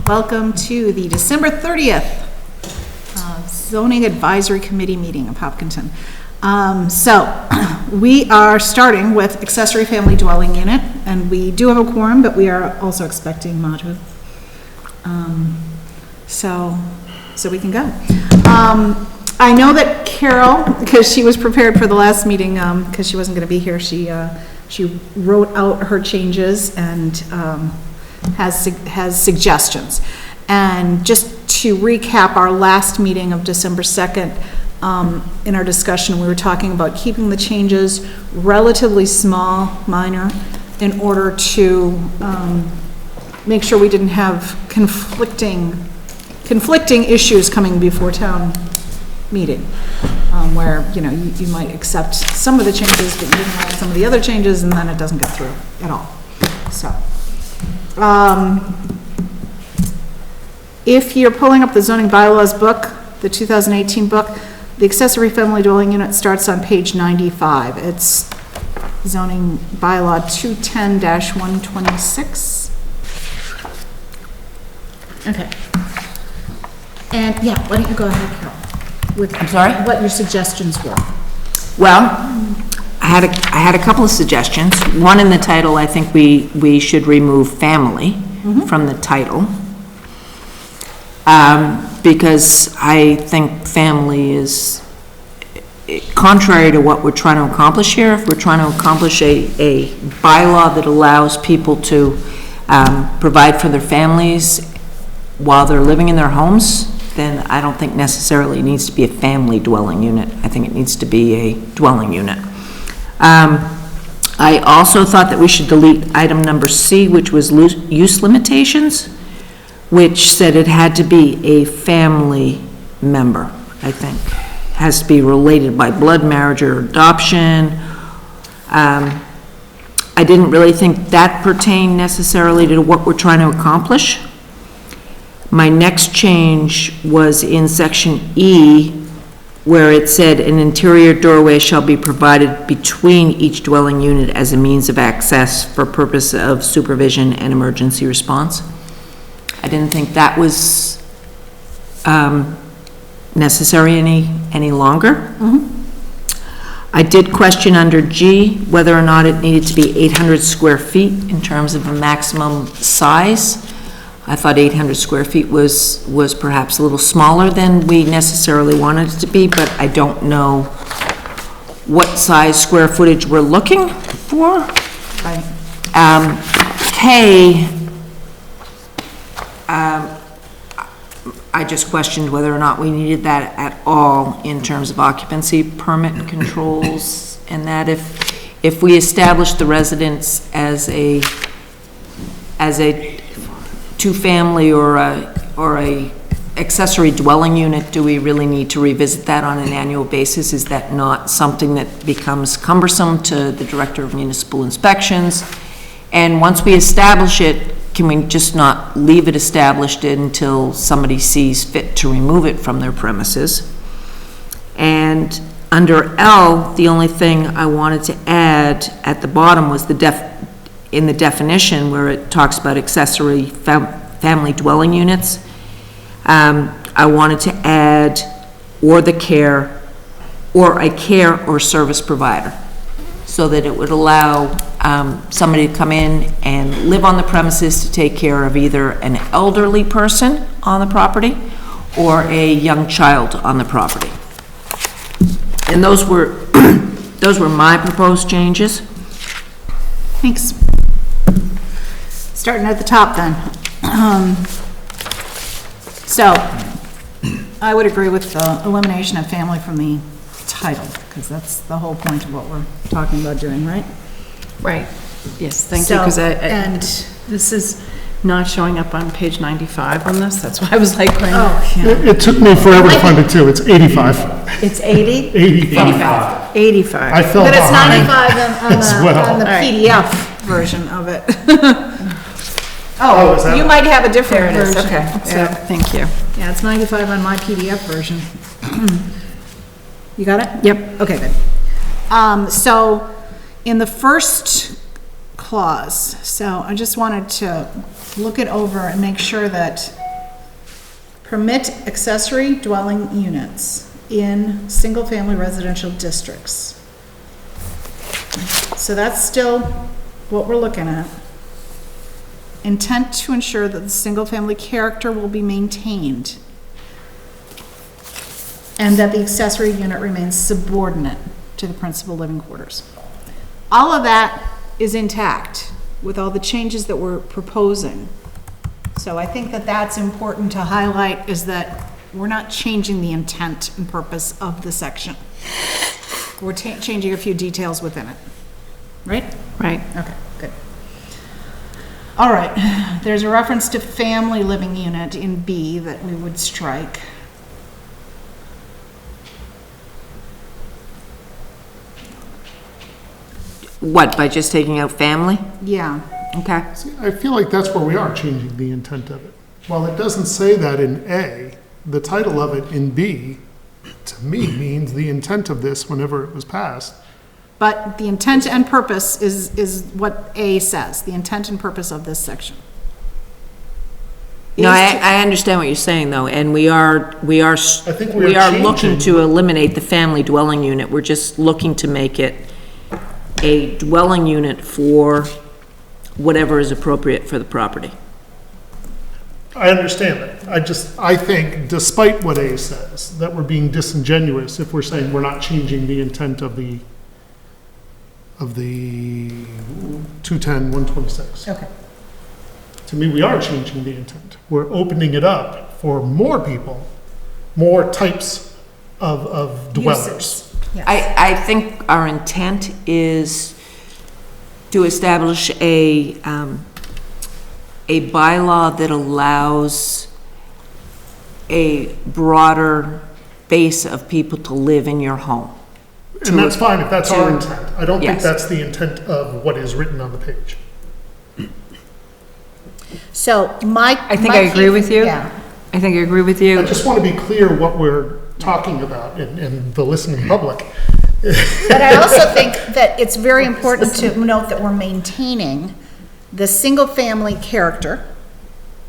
Welcome to the December 30th Zoning Advisory Committee meeting of Hopkinton. We are starting with accessory family dwelling unit, and we do have a quorum, but we are also expecting Madhu. So we can go. I know that Carol, because she was prepared for the last meeting, because she wasn't going to be here, she wrote out her changes and has suggestions. And just to recap our last meeting of December 2nd, in our discussion, we were talking about keeping the changes relatively small, minor, in order to make sure we didn't have conflicting issues coming before town meeting, where you might accept some of the changes, but you didn't like some of the other changes, and then it doesn't get through at all. So, if you're pulling up the zoning bylaws book, the 2018 book, the accessory family dwelling unit starts on page 95. It's zoning bylaw 210-126. Okay. And yeah, why don't you go ahead, Carol, with what your suggestions were. Well, I had a couple of suggestions. One, in the title, I think we should remove family from the title. Because I think family is contrary to what we're trying to accomplish here. If we're trying to accomplish a bylaw that allows people to provide for their families while they're living in their homes, then I don't think necessarily it needs to be a family dwelling unit. I think it needs to be a dwelling unit. I also thought that we should delete item number C, which was use limitations, which said it had to be a family member, I think. It has to be related by blood, marriage, or adoption. I didn't really think that pertained necessarily to what we're trying to accomplish. My next change was in section E, where it said an interior doorway shall be provided between each dwelling unit as a means of access for purpose of supervision and emergency response. I didn't think that was necessary any longer. I did question under G whether or not it needed to be 800 square feet in terms of a maximum size. I thought 800 square feet was perhaps a little smaller than we necessarily wanted it to be, but I don't know what size square footage we're looking for. Right. K, I just questioned whether or not we needed that at all in terms of occupancy permit controls, and that if we establish the residence as a two-family or a accessory dwelling unit, do we really need to revisit that on an annual basis? Is that not something that becomes cumbersome to the Director of Municipal Inspections? And once we establish it, can we just not leave it established until somebody sees fit to remove it from their premises? And under L, the only thing I wanted to add at the bottom was in the definition where it talks about accessory family dwelling units. I wanted to add or a care or service provider, so that it would allow somebody to come in and live on the premises to take care of either an elderly person on the property or a young child on the property. And those were my proposed changes. Thanks. Starting at the top then. So I would agree with the elimination of family from the title, because that's the whole point of what we're talking about doing, right? Right. Yes, thank you, because and this is not showing up on page 95 on this. That's why I was like, yeah. It took me forever to find it too. It's 85. It's 80? 85. 85. I fell but it's behind 95 on the Right. PDF version of it. Oh, is that You might have a different there it is. version. Okay, so thank you. Yeah, it's 95 on my PDF version. You got it? Yep. Okay, good. So in the first clause, so I just wanted to look it over and make sure that permit accessory dwelling units in single-family residential districts. So that's still what we're looking at. Intent to ensure that the single-family character will be maintained and that the accessory unit remains subordinate to the principal living quarters. All of that is intact with all the changes that we're proposing. So I think that that's important to highlight, is that we're not changing the intent and purpose of the section. We're changing a few details within it. Right? Right. Okay, good. All right, there's a reference to family living unit in B that we would strike. What, by just taking out family? Yeah, Okay. See, I feel like that's where we are changing the intent of it. While it doesn't say that in A, the title of it in B, to me, means the intent of this whenever it was passed. but the intent and purpose is what A says, the intent and purpose of this section. No, Is to- I understand what you're saying, though, and we are think we are looking changing- to eliminate the family dwelling unit. We're just looking to make it a dwelling unit for whatever is appropriate for the property. I understand that. I think despite what A says, that we're being disingenuous if we're saying we're not changing the intent of the 210-126. Okay, To me, we are changing the intent. We're opening it up for more people, more types of dwellers. uses, yes. I think our intent is to establish a bylaw that allows a broader base of people to live in your home. And that's fine if that's our to- intent. I don't think Yes. that's the intent of what is written on the page. So I think I agree with you. Yeah, I think I agree with I you. just want to be clear what we're talking about in the listening public. but I also think that it's very important to note that we're maintaining the single-family character.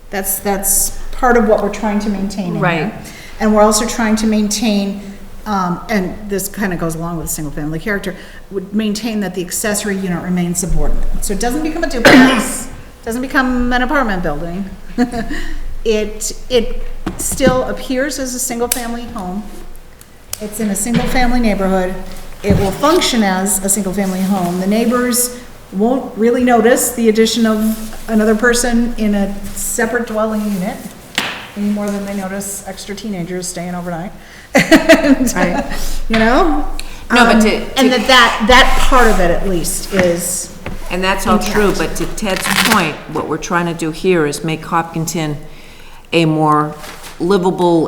That's part of what we're trying to maintain in here. Right. And we're also trying to maintain, and this kind of goes along with the single-family character, would maintain that the accessory unit remains subordinate. So it doesn't become a duplex, doesn't become an apartment building. It still appears as a single-family home. It's in a single-family neighborhood. It will function as a single-family home. The neighbors won't really notice the addition of another person in a separate dwelling unit any more than they notice extra teenagers staying overnight. Right. You know? No, but And that part of it at least is, And that's all true, Intact. but to Ted's point, what we're trying to do here is make Hopkinton a more livable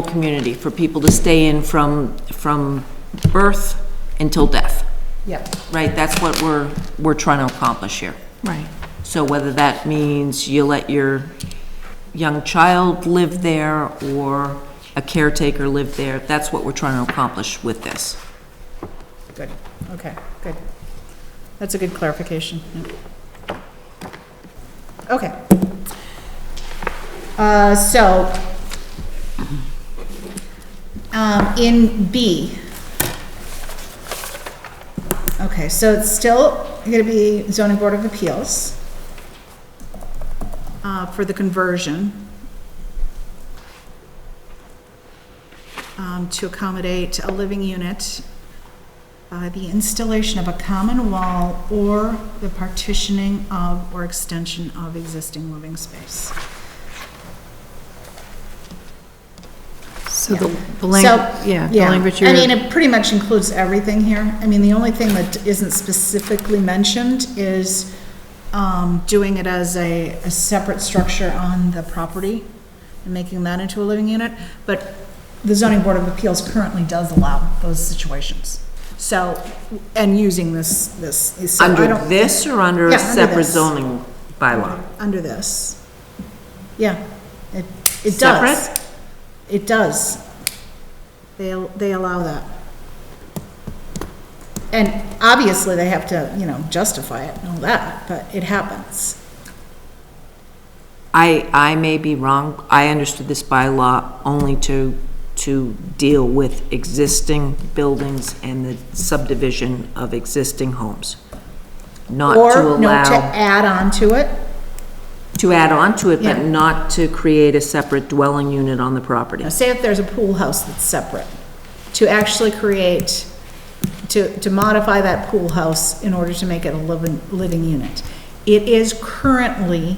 community for people to stay in from birth until death, yeah. right? That's what we're trying to accomplish here. Right. So whether that means you let your young child live there or a caretaker live there, that's what we're trying to accomplish with this. Good, okay, good. That's a good clarification. Yeah. Okay. In B, okay, so it's still gonna be zoning board of appeals for the conversion to accommodate a living unit by the installation of a common wall or the partitioning of or extension of existing living space. So the So, language, yeah, the language I mean, you're, it pretty much includes everything here. I mean, the only thing that isn't specifically mentioned is doing it as a separate structure on the property and making that into a living unit. But the zoning board of appeals currently does allow those situations. So, and using this. So I Under don't- this or under a Yeah, under separate this. zoning bylaw? Under this. Yeah, it does. Separate? It does. They allow that. and obviously they have to, you know, justify it and all that, but it happens. I may be wrong. I understood this bylaw only to deal with existing buildings and the subdivision of existing homes, not to Or, no, to allow, add on to it. to add on to it, but Yeah. not to create a separate dwelling unit on the property. Now, say if there's a pool house that's separate, to actually create, to modify that pool house in order to make it a living unit. It is currently,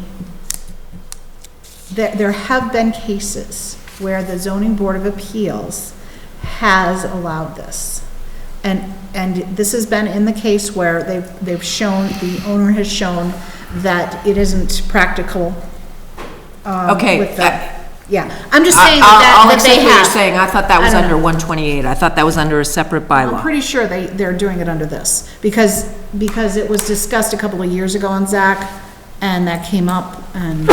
there have been cases where the zoning board of appeals has allowed this. And this has been in the case where they've shown, the owner has shown that it isn't practical. Okay, with the- Yeah, I'm just saying I'll that they accept what you're have. saying. I thought that was I don't under know. 128. I thought that was under a separate I'm bylaw. pretty sure they're doing it under this, because it was discussed a couple of years ago on Zach, and that came up, and,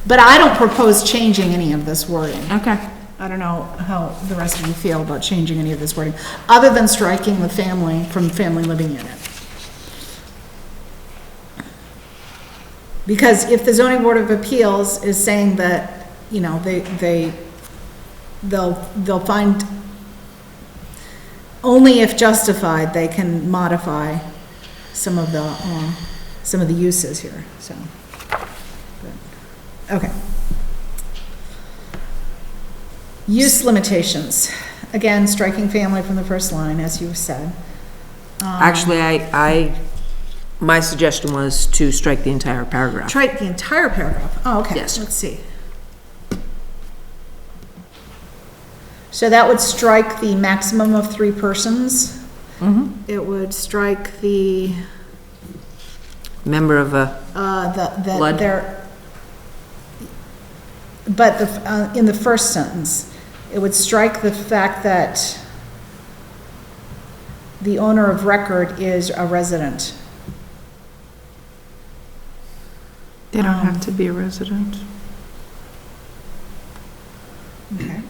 but I don't propose changing any of this wording. Okay. I don't know how the rest of you feel about changing any of this wording, other than striking the family from family living unit. Because if the zoning board of appeals is saying that, you know, they'll find, only if justified, they can modify some of the uses here, so. Okay. Use limitations. Again, striking family from the first line, as you said. Actually, my suggestion was to strike the entire paragraph. Try the entire paragraph. Oh, okay. Yes. Let's see. So that would strike the maximum of 3 persons. It would strike the, Member of a, Blood? But in the first sentence, it would strike the fact that the owner of record is a resident. They don't have to be a resident. Okay.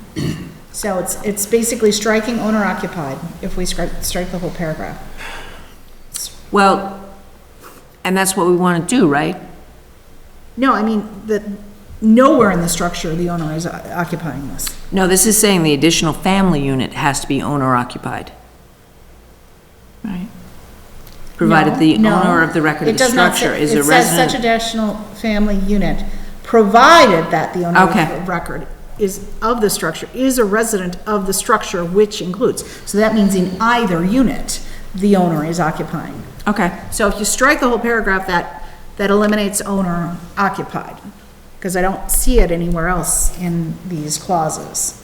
So it's basically striking owner occupied, if we strike the whole paragraph. well, and that's what we want to do, right? No, I mean, nowhere in the structure the owner is occupying this. No, this is saying the additional family unit has to be owner occupied, Right. provided the No, owner of the record it of the does not say- structure is a It says such resident. additional family unit, provided that the owner Okay. of the record is, of the structure, is a resident of the structure, which includes. So that means in either unit, the owner is occupying. Okay, So if you strike the whole paragraph, that eliminates owner occupied, because I don't see it anywhere else in these clauses.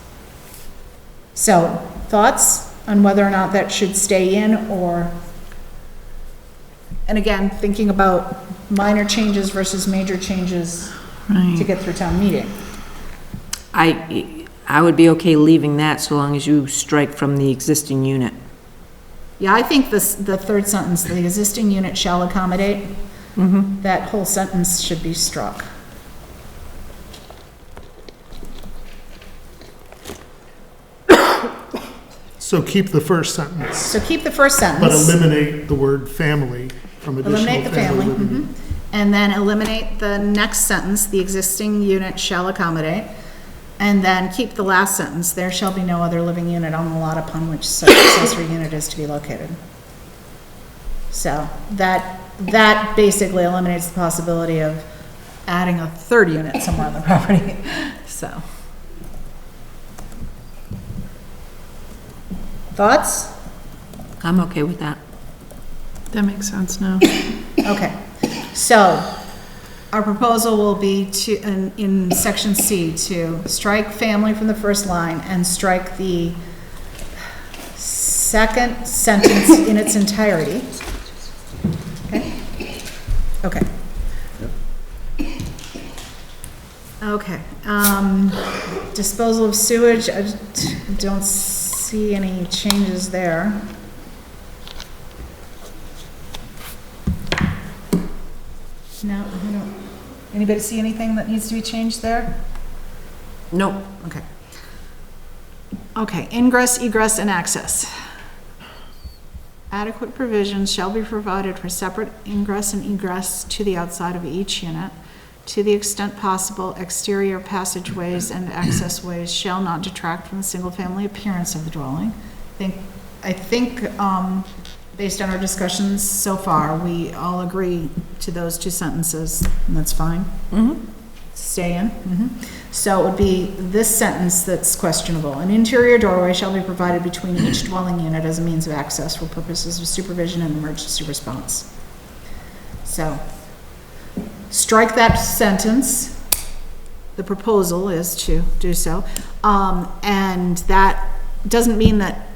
So, thoughts on whether or not that should stay in, or, and again, thinking about minor changes versus major changes to Right. get through town meeting. I would be okay leaving that so long as you strike from the existing unit. Yeah, I think the third sentence, the existing unit shall accommodate, that whole sentence should be struck. So keep the first sentence, So keep the first but sentence. eliminate the word family from additional Eliminate the family, family living. and then eliminate the next sentence, the existing unit shall accommodate, and then keep the last sentence, there shall be no other living unit on the lot upon which such accessory unit is to be located. So, that basically eliminates the possibility of adding a third unit somewhere on the property, so. Thoughts? I'm okay with that. That makes sense now. Okay, so our proposal will be to, in section C, to strike family from the first line and strike the second sentence in its entirety. Okay? Okay. Okay, disposal of sewage, I don't see any changes there. No, I don't. Anybody see anything that needs to be changed there? Nope. Okay. Okay, ingress, egress, and access. Adequate provisions shall be provided for separate ingress and egress to the outside of each unit. To the extent possible, exterior passageways and accessways shall not detract from the single-family appearance of the dwelling. I think, based on our discussions so far, we all agree to those two sentences, and that's fine. Stay in. So it would be this sentence that's questionable. An interior doorway shall be provided between each dwelling unit as a means of access for purposes of supervision and emergency response. So, strike that sentence. The proposal is to do so. And that doesn't mean that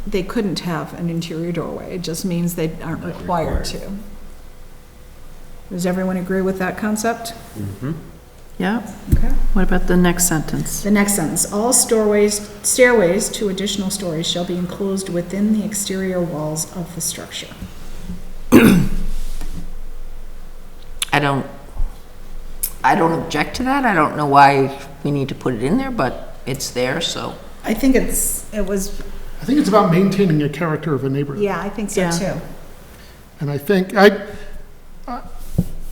they couldn't have an interior doorway. It just means they aren't required to. Does everyone agree with that concept? Yeah. Okay. What about the next sentence? The next sentence, all stairways to additional stories shall be enclosed within the exterior walls of the structure. I don't object to that. I don't know why we need to put it in there, but it's there, so. I think it was, I think it's about maintaining a character of a neighborhood. yeah, I think so Yeah. too. And I think,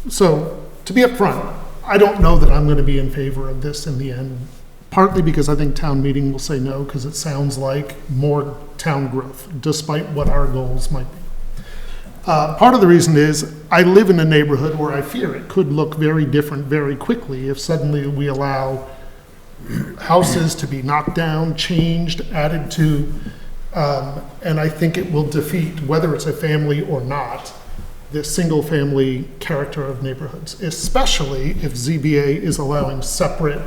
so, to be upfront, I don't know that I'm going to be in favor of this in the end, partly because I think town meeting will say no, because it sounds like more town growth, despite what our goals might be. Part of the reason is, I live in a neighborhood where I fear it could look very different very quickly if suddenly we allow houses to be knocked down, changed, added to, and I think it will defeat, whether it's a family or not, the single-family character of neighborhoods, especially if ZBA is allowing separate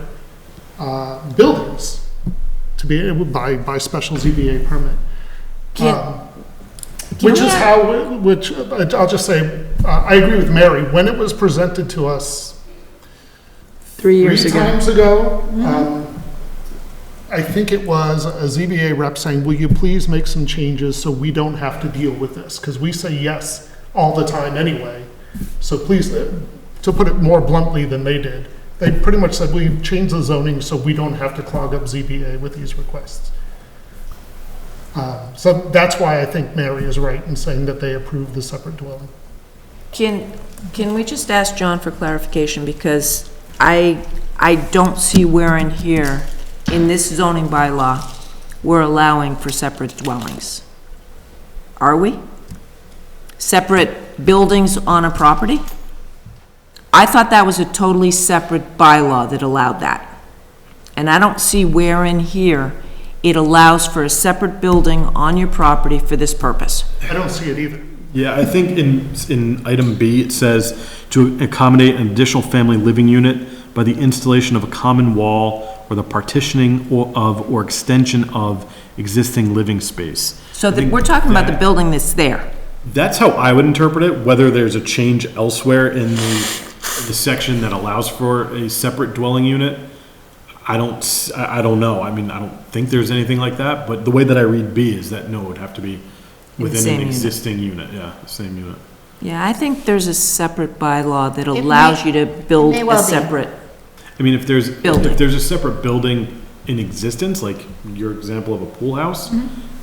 buildings to be able by special ZBA permit. Which is how, which, I'll just say, I agree with Mary, when it was presented to us 3 years three ago. times ago, I think it was a ZBA rep saying, will you please make some changes so we don't have to deal with this? Because we say yes all the time anyway. So please, to put it more bluntly than they did, they pretty much said, we've changed the zoning so we don't have to clog up ZBA with these requests. So that's why I think Mary is right in saying that they approve the separate dwelling. Can we just ask John for clarification, because I don't see where in here, in this zoning bylaw, we're allowing for separate dwellings. Are we? Separate buildings on a property? I thought that was a totally separate bylaw that allowed that. And I don't see where in here it allows for a separate building on your property for this purpose. I don't see it either. Yeah, I think in item B, it says to accommodate an additional family living unit by the installation of a common wall or the partitioning or extension of existing living space. So I think we're talking about the that- building that's there. That's how I would interpret it, whether there's a change elsewhere in the section that allows for a separate dwelling unit. I don't know. I mean, I don't think there's anything like that, but the way that I read B is that no, it would have to be within same an unit. existing unit, yeah, the same unit. Yeah, I think there's a separate bylaw that may- allows you to build may a well be. separate. I mean, if there's Building. a separate building in existence, like your example of a pool house,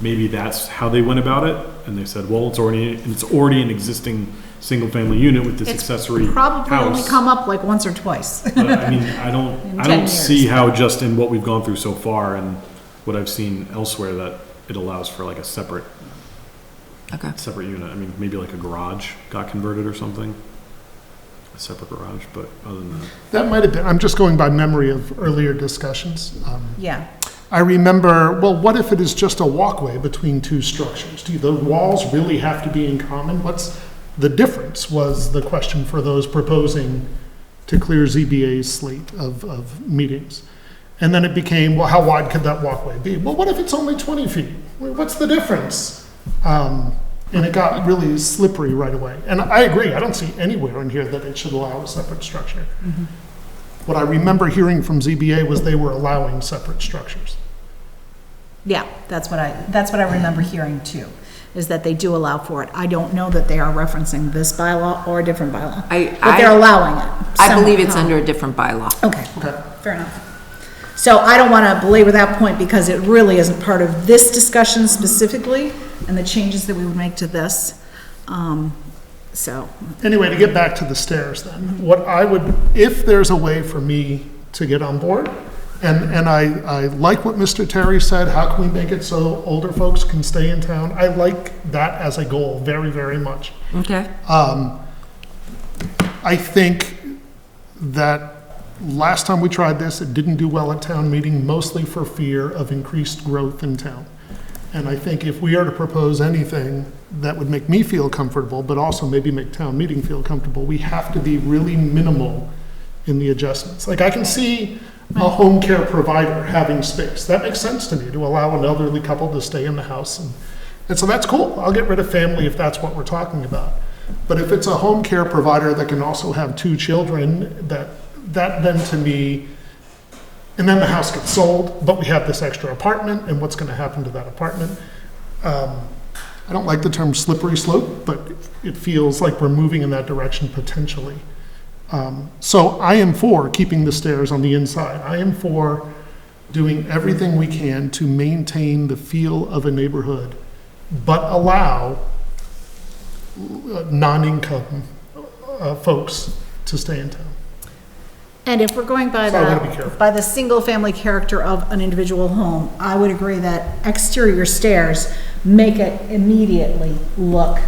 maybe that's how they went about it, and they said, well, it's already an existing single-family unit with this It's accessory probably only house. come up like once or twice. But, I mean, I In don't 10 years. see how just in what we've gone through so far and what I've seen elsewhere that it allows for like a separate unit. I mean, maybe like a garage got converted or something. A separate garage, but other than that. That might have been, I'm just going by memory of earlier discussions. Yeah. I remember, well, what if it is just a walkway between two structures? Do the walls really have to be in common? What's the difference was the question for those proposing to clear ZBA's slate of meetings. And then it became, well, how wide could that walkway be? Well, what if it's only 20 feet? Well, what's the difference? And it got really slippery right away. And I agree, I don't see anywhere in here that it should allow a separate structure. What I remember hearing from ZBA was they were allowing separate structures. Yeah, that's what I remember hearing too, is that they do allow for it. I don't know that they are referencing this bylaw or a different bylaw, but they're allowing it. I believe it's somehow. under a different bylaw. Okay, fair enough. So I don't want to belabor that point because it really isn't part of this discussion specifically and the changes that we would make to this. So, Anyway, to get back to the stairs then, what I would, if there's a way for me to get on board, and I like what Mr. Terry said, how can we make it so older folks can stay in town? I like that as a goal very, very much. Okay. I think that last time we tried this, it didn't do well at town meeting, mostly for fear of increased growth in town. And I think if we are to propose anything that would make me feel comfortable, but also maybe make town meeting feel comfortable, we have to be really minimal in the adjustments. Like, I can see a home care provider having space. That makes sense to me, to allow an elderly couple to stay in the house. And so that's cool. I'll get rid of family if that's what we're talking about. But if it's a home care provider that can also have 2 children, that then to me, and then the house gets sold, but we have this extra apartment, and what's gonna happen to that apartment? I don't like the term slippery slope, but it feels like we're moving in that direction potentially. So I am for keeping the stairs on the inside. I am for doing everything we can to maintain the feel of a neighborhood, but allow non-income folks to stay in town. and if we're going by So I wanna be careful. by the single-family character of an individual home, I would agree that exterior stairs make it immediately look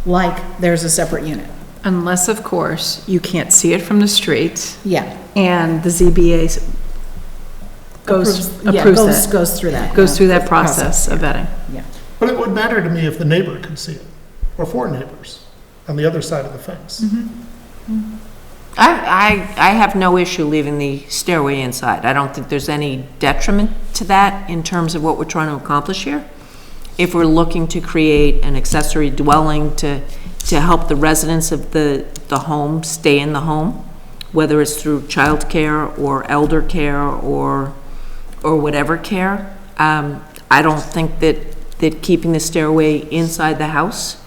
like there's a separate unit. Unless, of course, you can't see it from the street, Yeah. and the ZBA approves it, Goes through that. goes through that process of vetting. Yeah. But it would matter to me if the neighbor could see it, or 4 neighbors on the other side of the fence. I have no issue leaving the stairway inside. I don't think there's any detriment to that in terms of what we're trying to accomplish here. If we're looking to create an accessory dwelling to help the residents of the home stay in the home, whether it's through childcare or elder care or whatever care, I don't think that keeping the stairway inside the house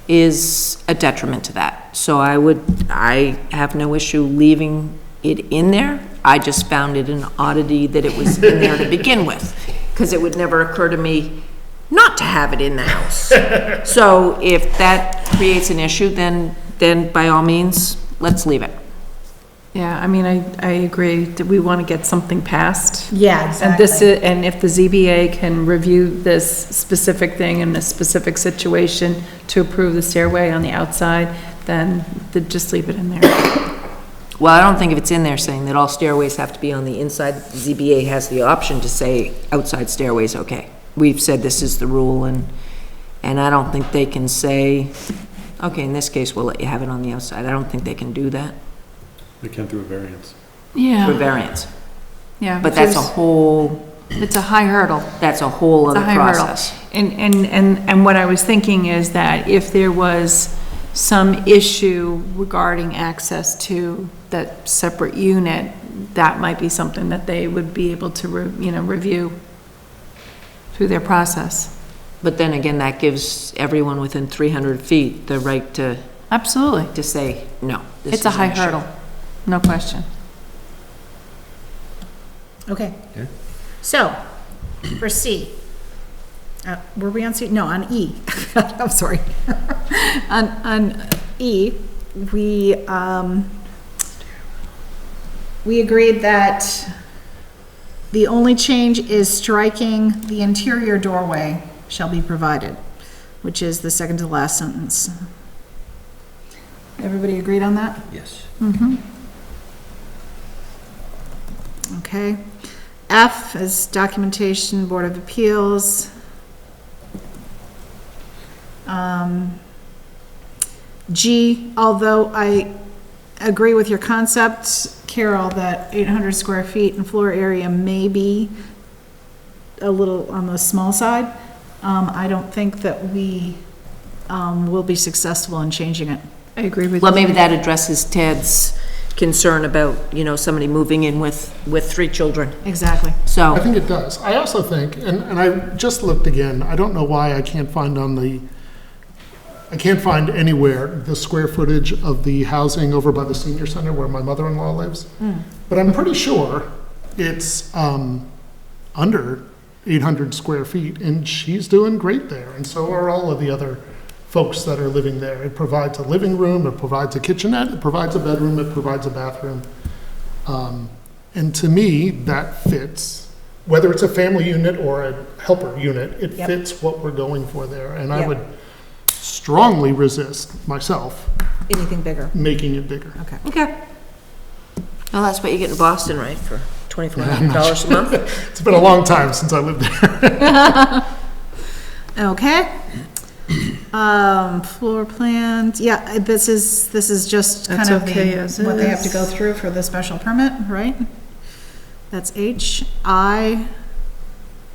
is a detriment to that. So I have no issue leaving it in there. I just found it an oddity that it was in there to begin with, because it would never occur to me not to have it in the house. So if that creates an issue, then by all means, let's leave it. Yeah, I mean, I agree that we want to get something passed. Yeah, And this exactly. is, and if the ZBA can review this specific thing in this specific situation to approve the stairway on the outside, then just leave it in there. Well, I don't think if it's in there saying that all stairways have to be on the inside, the ZBA has the option to say outside stairways, okay. We've said this is the rule, and I don't think they can say, okay, in this case, we'll let you have it on the outside. I don't think they can do that They can through a variance. for Yeah, variance. yeah. But that's a there's- whole, It's a high hurdle. that's a whole It's a other high hurdle. process. And what I was thinking is that if there was some issue regarding access to that separate unit, that might be something that they would be able to, review through their process. But then again, that gives everyone within 300 feet the right to Absolutely. say, no. this It's a is an high issue. hurdle, no question. Okay. So, for C, were we on C? No, on E. I'm sorry. On E, we agreed that the only change is striking the interior doorway shall be provided, which is the second to last sentence. Everybody agreed on that? Yes. Okay. F is documentation, Board of Appeals. G, although I agree with your concept, Carol, that 800 square feet in floor area may be a little on the small side, I don't think that we will be successful in changing it. I agree with you. Well, maybe that addresses Ted's concern about, somebody moving in with 3 children. Exactly. I So, think it does. I also think, and I just looked again, I don't know why I can't find anywhere the square footage of the housing over by the senior center where my mother-in-law lives. But I'm pretty sure it's under 800 square feet, and she's doing great there, and so are all of the other folks that are living there. It provides a living room, it provides a kitchenette, it provides a bedroom, it provides a bathroom. And to me, that fits, whether it's a family unit or a helper unit, it Yep. fits what we're going for there. And I Yep. would strongly resist myself Anything bigger? making it bigger. Okay. Okay. Well, that's what you get in Boston, right, for $2,400 a month? It's been a long time since I lived there. Okay. Floor plans, yeah, this is just kind That's of okay as what they have to is. go through for the special permit, right? That's H. I,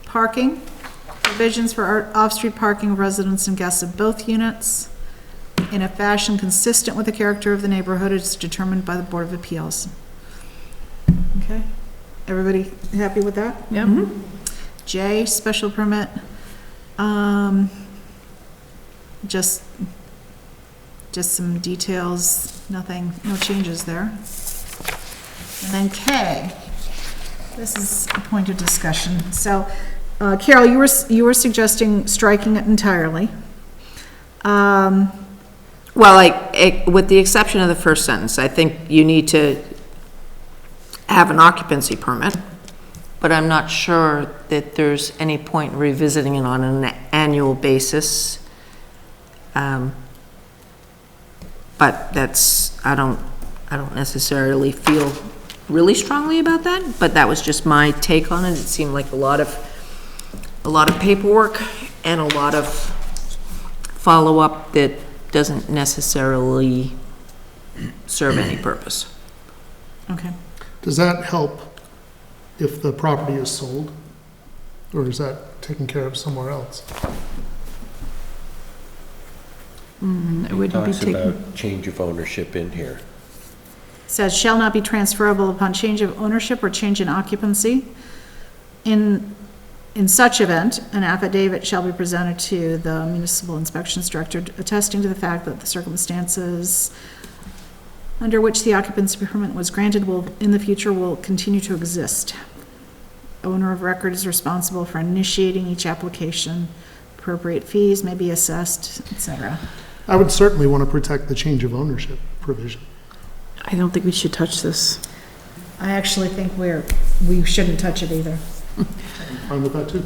parking, provisions for off-street parking of residents and guests of both units in a fashion consistent with the character of the neighborhood is determined by the Board of Appeals. Okay, everybody happy with that? Yep. J, special permit, just some details, nothing, no changes there. And then K, this is a point of discussion. So, Carol, you were suggesting striking it entirely. Well, with the exception of the first sentence, I think you need to have an occupancy permit, but I'm not sure that there's any point in revisiting it on an annual basis. But that's, I don't necessarily feel really strongly about that, but that was just my take on it. It seemed like a lot of paperwork and a lot of follow-up that doesn't necessarily serve any purpose. Okay. Does that help if the property is sold? Or is that taken care of somewhere else? It wouldn't be Talks taken, about change of ownership in here. Says shall not be transferable upon change of ownership or change in occupancy. In such event, an affidavit shall be presented to the municipal inspections director attesting to the fact that the circumstances under which the occupancy permit was granted in the future will continue to exist. Owner of record is responsible for initiating each application. Appropriate fees may be assessed, etc. I would certainly want to protect the change of ownership provision. I don't think we should touch this. I actually think we shouldn't touch it either. Fine with that too.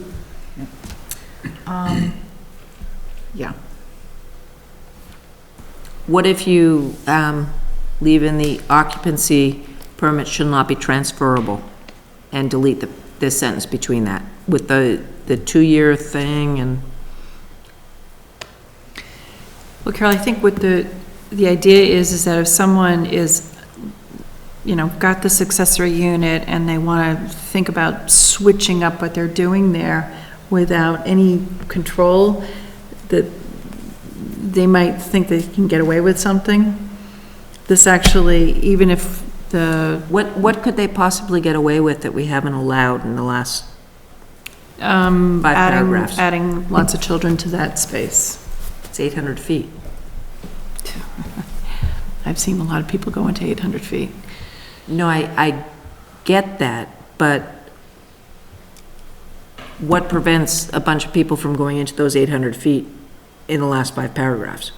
Yeah. What if you leave in the occupancy permit shall not be transferable and delete the sentence between that with the 2-year thing and? Well, Carol, I think what the idea is that if someone is, got this accessory unit and they want to think about switching up what they're doing there without any control, that they might think they can get away with something. This actually, even if What could they possibly get away with that we haven't allowed in the last 5 paragraphs? adding lots of children to that space. It's 800 feet. I've seen a lot of people go into 800 feet. No, I get that, but what prevents a bunch of people from going into those 800 feet in the last 5 paragraphs?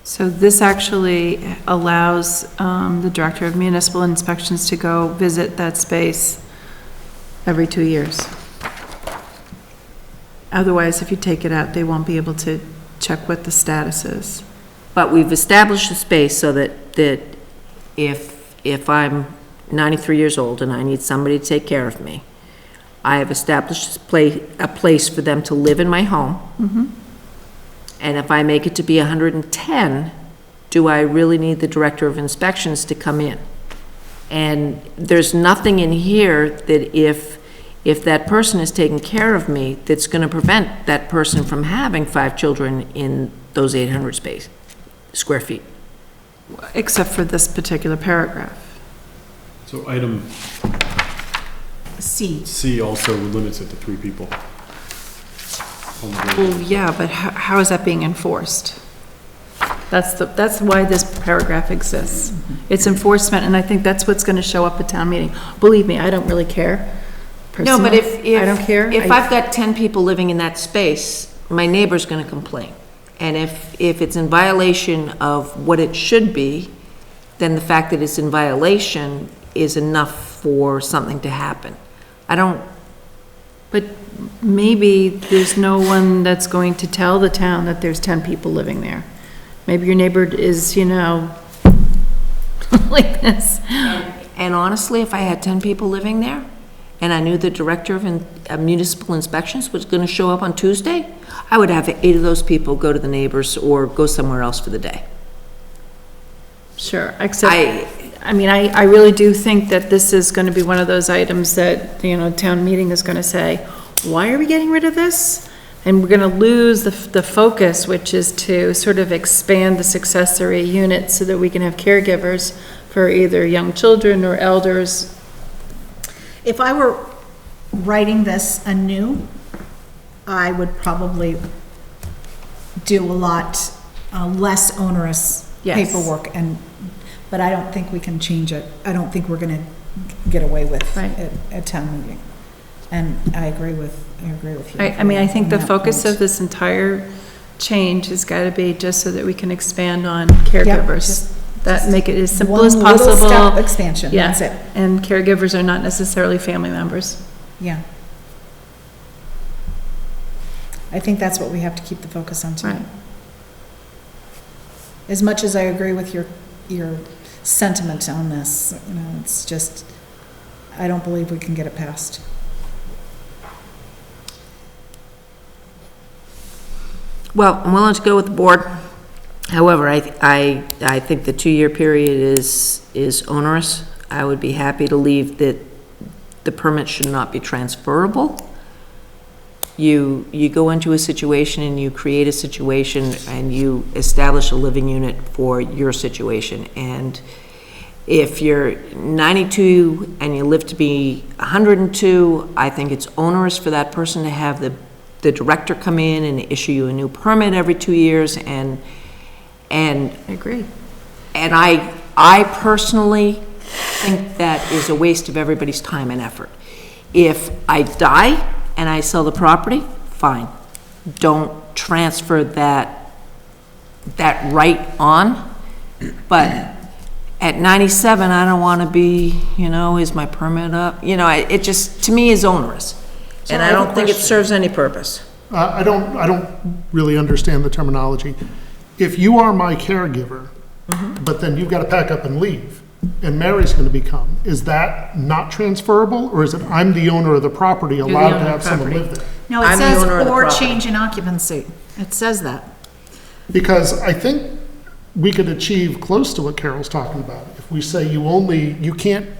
So this actually allows the Director of Municipal Inspections to go visit that space every 2 years. Otherwise, if you take it out, they won't be able to check what the status is. But we've established a space so that if I'm 93 years old and I need somebody to take care of me, I have established a place for them to live in my home. And if I make it to be 110, do I really need the Director of Inspections to come in? And there's nothing in here that if that person is taking care of me, that's going to prevent that person from having 5 children in those 800 square feet. Except for this particular paragraph. So item C. C also limits it to 3 people. Well, yeah, but how is that being enforced? That's why this paragraph exists. It's enforcement, and I think that's what's gonna show up at town meeting. Believe me, I don't really care. No, but personally. if. I don't care. If I've got 10 people living in that space, my neighbor's gonna complain. And if it's in violation of what it should be, then the fact that it's in violation is enough for something to happen. I don't, But maybe there's no one that's going to tell the town that there's 10 people living there. Maybe your neighbor is, like this. and honestly, if I had 10 people living there, and I knew the director of municipal inspections was gonna show up on Tuesday, I would have 8 of those people go to the neighbors or go somewhere else for the day. Sure, except, I really do think that this is gonna be one of those items that, town meeting is gonna say, why are we getting rid of this? And we're gonna lose the focus, which is to sort of expand this accessory unit so that we can have caregivers for either young children or elders. If I were writing this anew, I would probably do a lot less onerous Yes. paperwork, but I don't think we can change it. I don't think we're gonna get away with Right. at town meeting. And I agree with you. I think on the that focus point. of this entire change has gotta be just so that we can expand on Yep, caregivers. just- That make it as simple One as little possible. step expansion, Yeah, that's it. and caregivers are not necessarily family members. Yeah. I think that's what we have to keep the focus on tonight. Right. As much as I agree with your sentiment on this, it's just, I don't believe we can get it passed. Well, I'm willing to go with the board. However, I think the 2-year period is onerous. I would be happy to leave that the permit should not be transferable. You go into a situation and you create a situation and you establish a living unit for your situation. And if you're 92 and you live to be 102, I think it's onerous for that person to have the director come in and issue you a new permit every 2 years, and I agree. and I personally think that is a waste of everybody's time and effort. If I die and I sell the property, fine. Don't transfer that right on. But at 97, I don't want to be, is my permit up? It just, to me, is onerous. So And I I have a don't think it question. serves any purpose. I don't really understand the terminology. If you are my caregiver, but then you've got to pack up and leave, and Mary's going to become, is that not transferable, or is it I'm the owner of the property, the allowed owner to of have the someone property. live there? No, it I'm the says, owner of the or property. change in occupancy. It says that. Because I think we could achieve close to what Carol's talking about. If we say you can't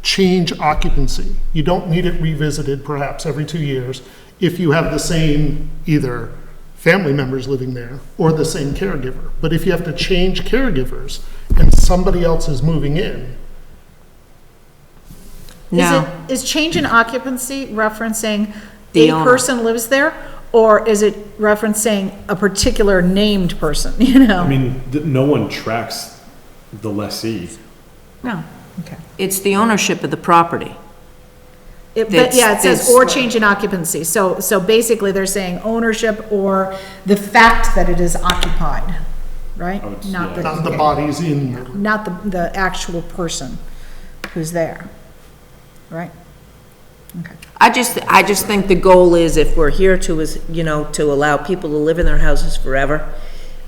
change occupancy, you don't need it revisited perhaps every 2 years, if you have the same either family members living there or the same caregiver. But if you have to change caregivers and somebody else is moving in, No. Is change in occupancy referencing The a owner. person lives there? Or is it referencing a particular named person, I mean, no one tracks the lessee. No. Okay. It's the ownership of the property. But That's- yeah, it says that's- or change in occupancy. So basically they're saying ownership or the fact that it is occupied, right? Oh, it's- Not yeah. not the bodies in. Not the actual person who's there, right? Okay. I just think the goal is, if we're here to, to allow people to live in their houses forever,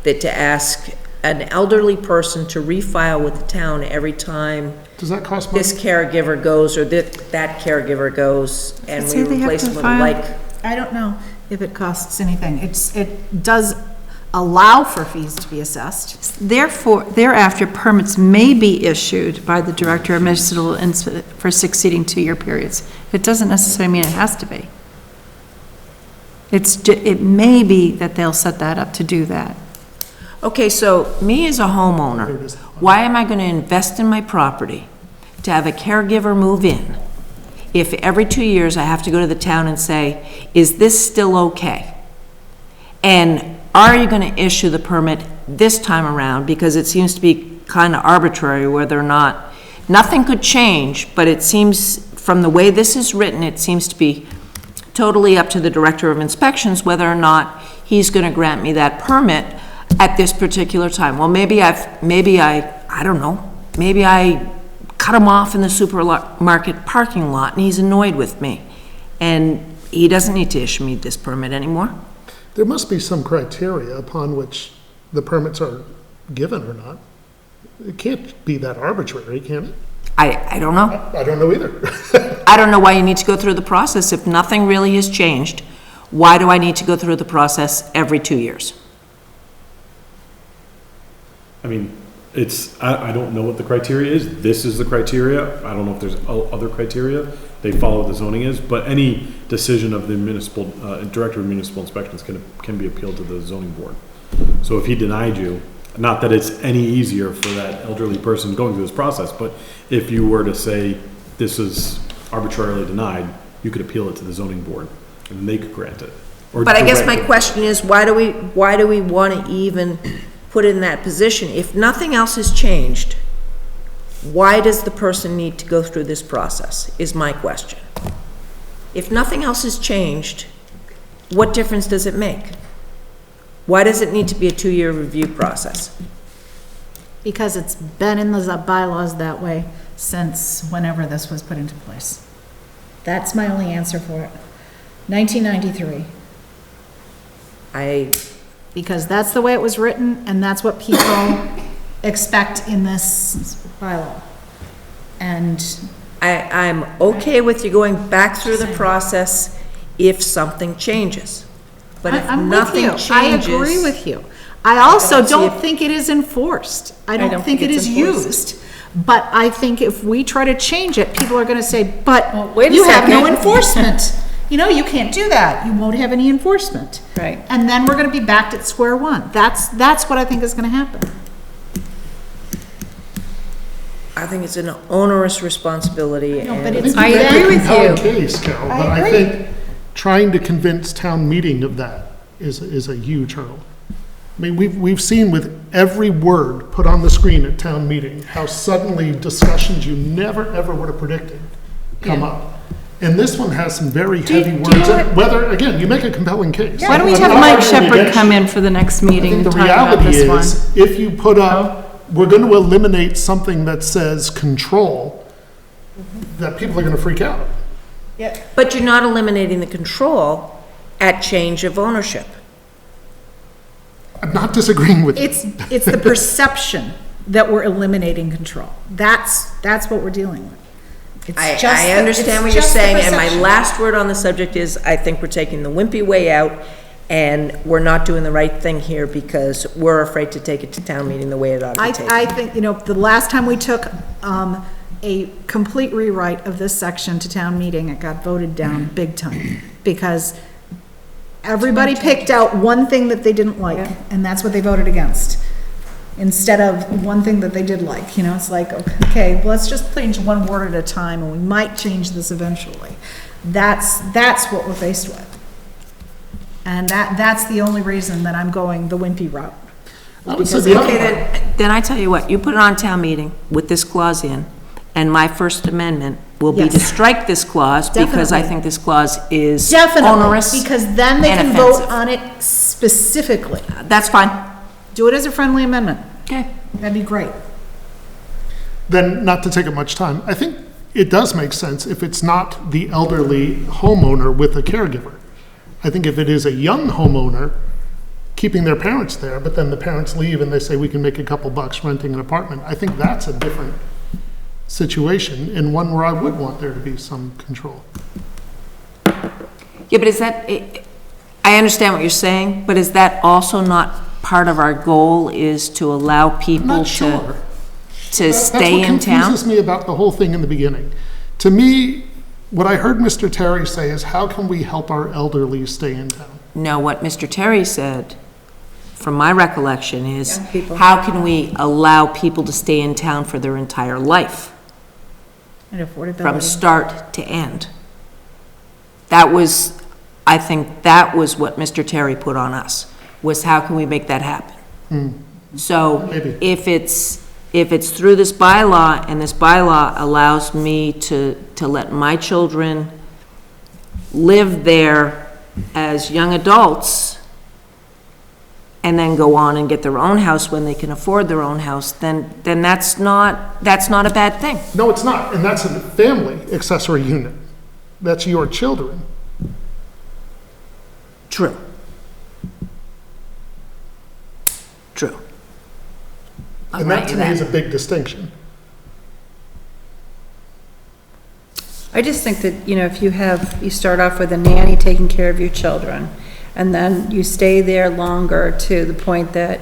that to ask an elderly person to refile with the town every time Does that cost money? this caregiver goes or that caregiver goes, and Does we it say they have replace to them with file? like. I don't know if it costs anything. It does allow for fees to be assessed. Therefore, thereafter, permits may be issued by the director of municipal for succeeding 2-year periods. It doesn't necessarily mean it has to be. It may be that they'll set that up to do that. Okay, so me as a There it homeowner, is. why am I gonna invest in my property to have a caregiver move in if every 2 years I have to go to the town and say, is this still okay? And are you gonna issue the permit this time around, because it seems to be kind of arbitrary whether or not, nothing could change, but it seems, from the way this is written, it seems to be totally up to the Director of Inspections whether or not he's going to grant me that permit at this particular time. Well, maybe I don't know, maybe I cut him off in the supermarket parking lot and he's annoyed with me. And he doesn't need to issue me this permit anymore. There must be some criteria upon which the permits are given or not. It can't be that arbitrary, can it? I don't know. I don't know either. I don't know why you need to go through the process. If nothing really has changed, why do I need to go through the process every 2 years? I mean, I don't know what the criteria is. This is the criteria. I don't know if there's other criteria. They follow what the zoning is, but any decision of the municipal, Director of Municipal Inspections can be appealed to the zoning board. So if he denied you, not that it's any easier for that elderly person going through this process, but if you were to say this is arbitrarily denied, you could appeal it to the zoning board and they could grant it. Or But I guess my direct it. question is, why do we want to even put in that position? If nothing else has changed, why does the person need to go through this process, is my question. If nothing else has changed, what difference does it make? Why does it need to be a 2-year review process? Because it's been in the bylaws that way since whenever this was put into place. That's my only answer for it. 1993, because that's the way it was written, and that's what people expect in this bylaw. And I'm okay with you going back through the process if something changes. But if I'm with nothing you. changes. I agree with you. I also don't see don't if- think it is enforced. I don't don't think think it it's is enforced. used. But I think if we try to change it, people are gonna say, but wait a you have no second." enforcement. You know, you can't do that. You won't have any enforcement. Right. And then we're gonna be back at square one. That's what I think is gonna happen. I think it's an onerous responsibility. No, but and- it's I You make a agree with compelling you. case, Carol, but I I agree. think trying to convince town meeting of that is a huge hurdle. I mean, we've seen with every word put on the screen at town meeting, how suddenly discussions you never, ever would have predicted come up. And this one has some very heavy do words, you know in it. Whether, again, you make a compelling case. Why don't we I'm have not Mike arguing Shepherd against come you. in for the next I meeting think and the talk about reality this one? is, if you put up, we're going to eliminate something that says control, that people are going to freak out. But you're not eliminating the control at change of ownership. I'm not disagreeing with you. It's the perception that we're eliminating control. That's what we're dealing with. It's just I the- understand what it's you're just the saying, and my perception. last word on the subject is, I think we're taking the wimpy way out, and we're not doing the right thing here because we're afraid to take it to town meeting the way it ought to be taken. I think, the last time we took a complete rewrite of this section to town meeting, it got voted down big time, because everybody picked out one thing that they didn't like, and that's what they voted against, instead of one thing that they did like. It's like, okay, well, let's just change one word at a time, and we might change this eventually. That's what we're faced with. And that's the only reason that I'm going the wimpy route. Honestly, the other Okay, part- then I tell you what, you put it on town meeting with this clause in, and my First Amendment will be to Yes. strike this clause because I Definitely. think this clause is Definitely, onerous. because then they and can vote offensive. on it specifically. That's fine. Do it as a friendly amendment. Okay. That'd be great. Then, not to take up much time, I think it does make sense if it's not the elderly homeowner with a caregiver. I think if it is a young homeowner keeping their parents there, but then the parents leave and they say, we can make a couple bucks renting an apartment, I think that's a different situation, and one where I would want there to be some control. Yeah, but is that, I understand what you're saying, but is that also not part of our goal, is to allow I'm people not sure. to stay in That's what town? confuses me about the whole thing in the beginning. To me, what I heard Mr. Terry say is, how can we help our elderly stay in town? No, what Mr. Terry said, from my recollection, is Young people. how can we allow people to stay in town for their entire life, And affordability. from start to end? That was, I think that was what Mr. Terry put on us, was how can we make that happen? So Maybe. if it's if it's through this bylaw, and this bylaw allows me to let my children live there as young adults, and then go on and get their own house when they can afford their own house, then that's not a bad thing. No, it's not, and that's a family accessory unit. That's your children. True. True. I'll And that grant to you me that. is a big distinction. I just think that, if you start off with a nanny taking care of your children, and then you stay there longer to the point that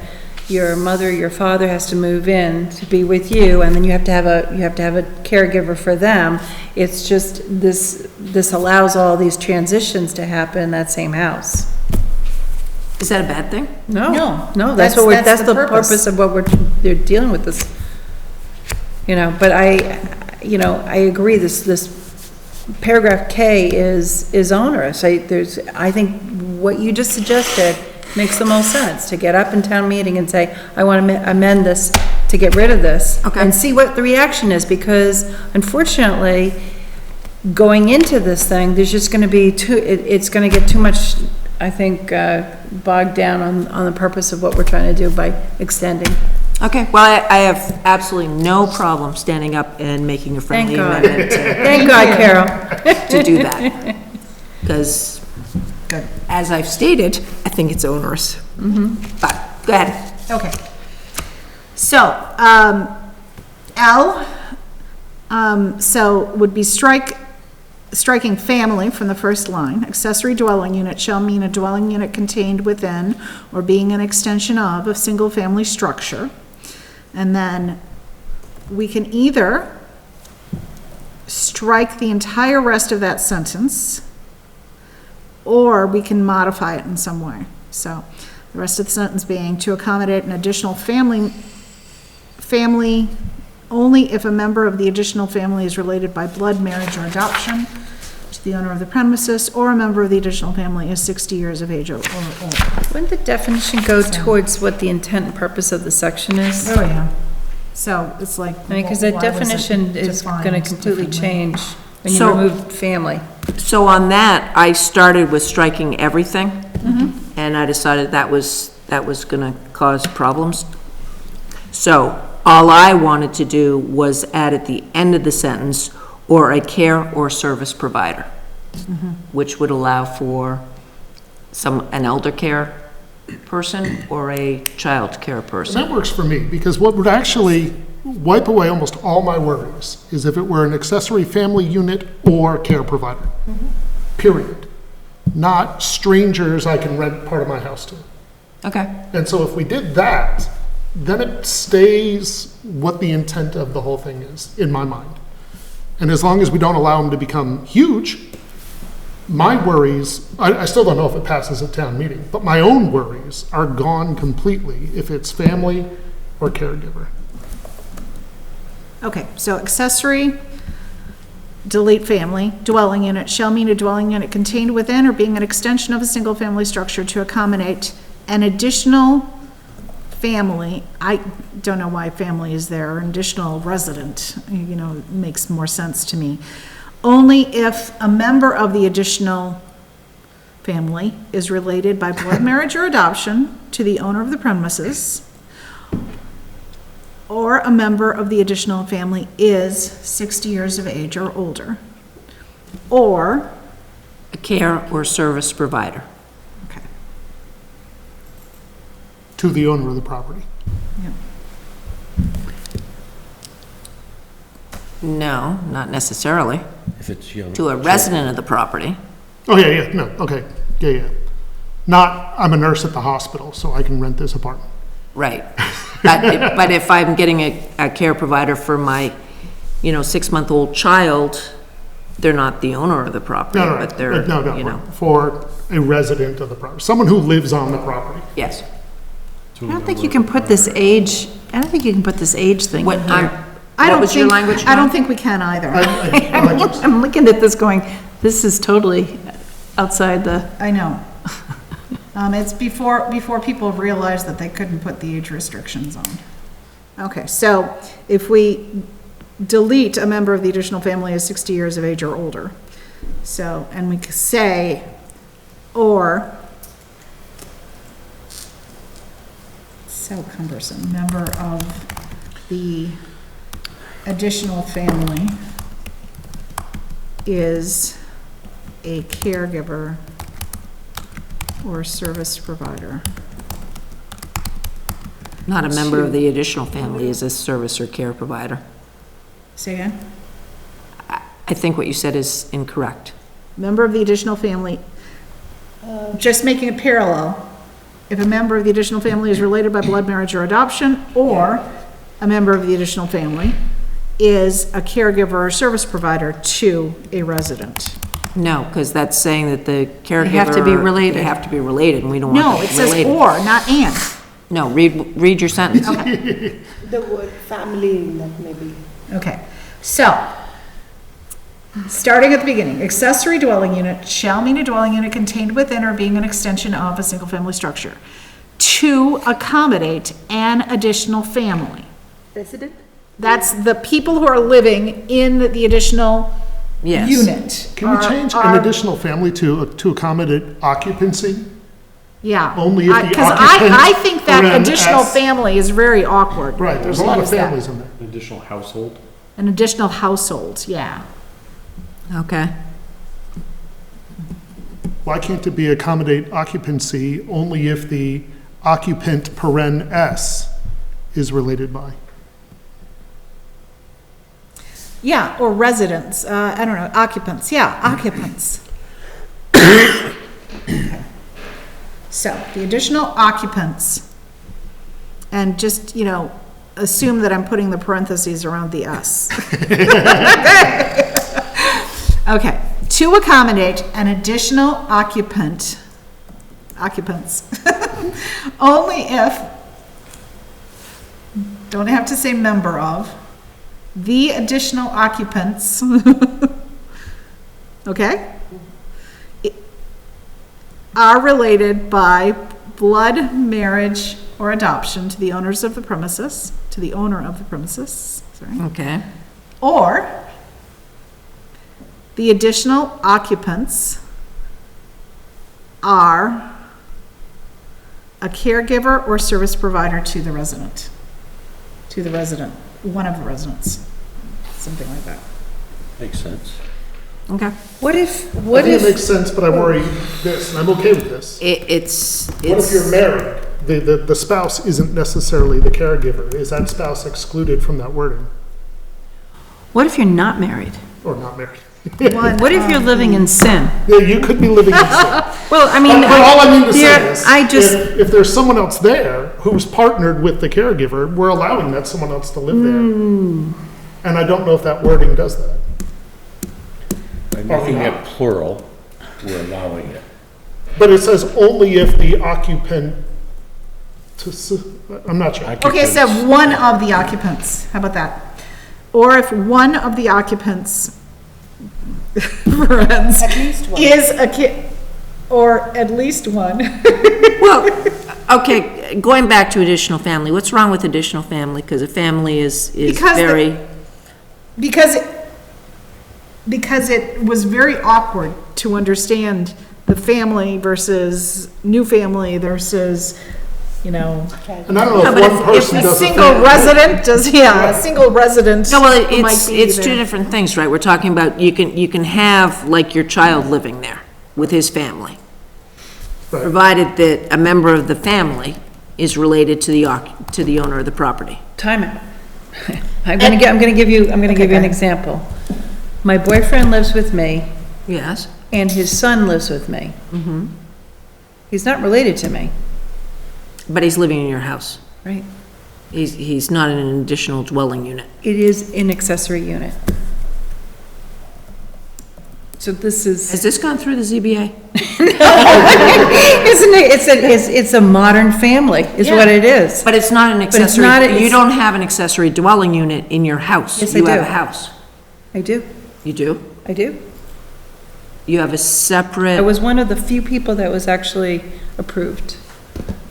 your mother, your father has to move in to be with you, and then you have to have a caregiver for them. It's just, this allows all these transitions to happen in that same house. Is that a bad thing? No, No, that's that's the the purpose. purpose of what they're dealing with this. But I agree, this paragraph K is onerous. I think what you just suggested makes the most sense, to get up in town meeting and say, I want to amend this to get rid of this. Okay. And see what the reaction is, because unfortunately, going into this thing, there's just going to be it's going to get too much, I think, bogged down on the purpose of what we're trying to do by extending. Okay, well, I have absolutely no problem standing up and making a friendly Thank God. amendment Thank God, Carol. to do that. Because, as I've stated, I think it's onerous. But, go ahead. Okay. So, L, so would be striking family from the first line. Accessory dwelling unit shall mean a dwelling unit contained within or being an extension of a single-family structure. And then we can either strike the entire rest of that sentence, or we can modify it in some way. So the rest of the sentence being, to accommodate an additional family only if a member of the additional family is related by blood, marriage, or adoption to the owner of the premises, or a member of the additional family is 60 years of age or older. Wouldn't the definition go towards what the intent and purpose of the section is? Oh, yeah. So it's like. I mean, because that why was it definition is going to defined completely differently? change when you So- remove family. So on that, I started with striking everything, and I decided that was gonna cause problems. So, all I wanted to do was add at the end of the sentence, or a care or service provider, which would allow for an elder care person or a child care And person. that works for me, because what would actually wipe away almost all my worries is if it were an accessory family unit or care provider. Period. Not strangers I can rent part of my house to. Okay, And so if we did that, then it stays what the intent of the whole thing is, in my mind. And as long as we don't allow them to become huge, my worries, I still don't know if it passes at town meeting, but my own worries are gone completely if it's family or caregiver. Okay, so accessory, delete family, dwelling unit shall mean a dwelling unit contained within or being an extension of a single-family structure to accommodate an additional family. I don't know why family is there, an additional resident, makes more sense to me. Only if a member of the additional family is related by blood, marriage, or adoption to the owner of the premises, or a member of the additional family is 60 years of age or older, or, a care or service provider. okay, To the owner of the property. yeah. No, not necessarily. If it's young. To a resident of the property. Oh, yeah, no, okay, yeah. Not, I'm a nurse at the hospital, so I can rent this apartment. Right. But if I'm getting a care provider for my, 6-month-old child, they're not the owner of the property, No, but they're, no, for a resident of the property, someone who lives on the property. yes. I don't think you can put this age thing What, in here. what was your language, I don't Norm? think we can either. I'm looking at this going, this is totally outside the, I know. It's before people realized that they couldn't put the age restrictions on. Okay, so if we delete a member of the additional family is 60 years of age or older, so, and we could say, or, so cumbersome, member of the additional family is a caregiver or service provider. Not a member of the additional family is a service or care provider. Say again? I think what you said is incorrect. Member of the additional family, just making it parallel, if a member of the additional family is related by blood, marriage, or adoption, or a member of the additional family is a caregiver or service provider to a resident. No, because that's saying that the caregiver. They have to be related. They have to be related, and we don't want No, them it says related. or, not and. No, read your sentence. The word family in that maybe. Okay, so, starting at the beginning, accessory dwelling unit shall mean a dwelling unit contained within or being an extension of a single-family structure to accommodate an additional family. Resident? That's the people who are living in the additional Yes. unit. Can we are- change an are- additional family to accommodate occupancy? Yeah. only if the Because occupant I think that paren additional S- family is very awkward. Right, there's a lot What of is that? families in there. An additional household? An additional household, yeah. Okay. Why can't it be accommodate occupancy only if the occupant paren S is related by? Yeah, or residents, I don't know, occupants, yeah, occupants. So, the additional occupants, and just, you know, assume that I'm putting the parentheses around the us. Okay, to accommodate an additional occupants, only if, don't have to say member of, the additional occupants, okay, are related by blood, marriage, or adoption to the owners of the premises, to the owner of the premises, sorry, Okay. or the additional occupants are a caregiver or service provider to the resident, one of the residents, something like that. Makes sense. Okay. What if, I what think it if, makes sense, but I worry this, and I'm okay with this. It's. What if you're married? The spouse isn't necessarily the caregiver. Is that spouse excluded from that wording? what if you're not married? Or not married? What if you're living in sin? Yeah, you could be living in sin. Well, I mean, But all I mean to say there- is, I just, if there's someone else there who's partnered with the caregiver, we're allowing that someone else to live there. And I don't know if that wording does that. By making it plural, we're allowing it. But it says only if the occupant, I'm not sure. Okay, so one of the occupants, how about that? Or if one of the occupants, friends, At least one. is or at least one. Well, okay, going back to additional family, what's wrong with additional family? Because a family is Because the- very, Because it was very awkward to understand the family versus new family versus, you know, And I don't know No, if but one if person a does a single family. resident does, yeah, a single resident. no, well, who might it's, be it's there. two different things, right? We're talking about, you can have, like, your child living there with his family. Right. Provided that a member of the family is related to the owner of the property. time out. I'm gonna give you an go ahead. example. My boyfriend lives with me, Yes? and his son lives with me. He's not related to me, But he's living in your house. right? He's not in an additional dwelling unit. It is an accessory unit. So this is, Has this gone through the ZBA? isn't it, it's a modern family, is what it is. But it's not an it's accessory, not a- you it's- don't have an accessory dwelling unit in your house. Yes, I You have do. a house. I do, You do? I do. You have a I separate, was one of the few people that was actually approved.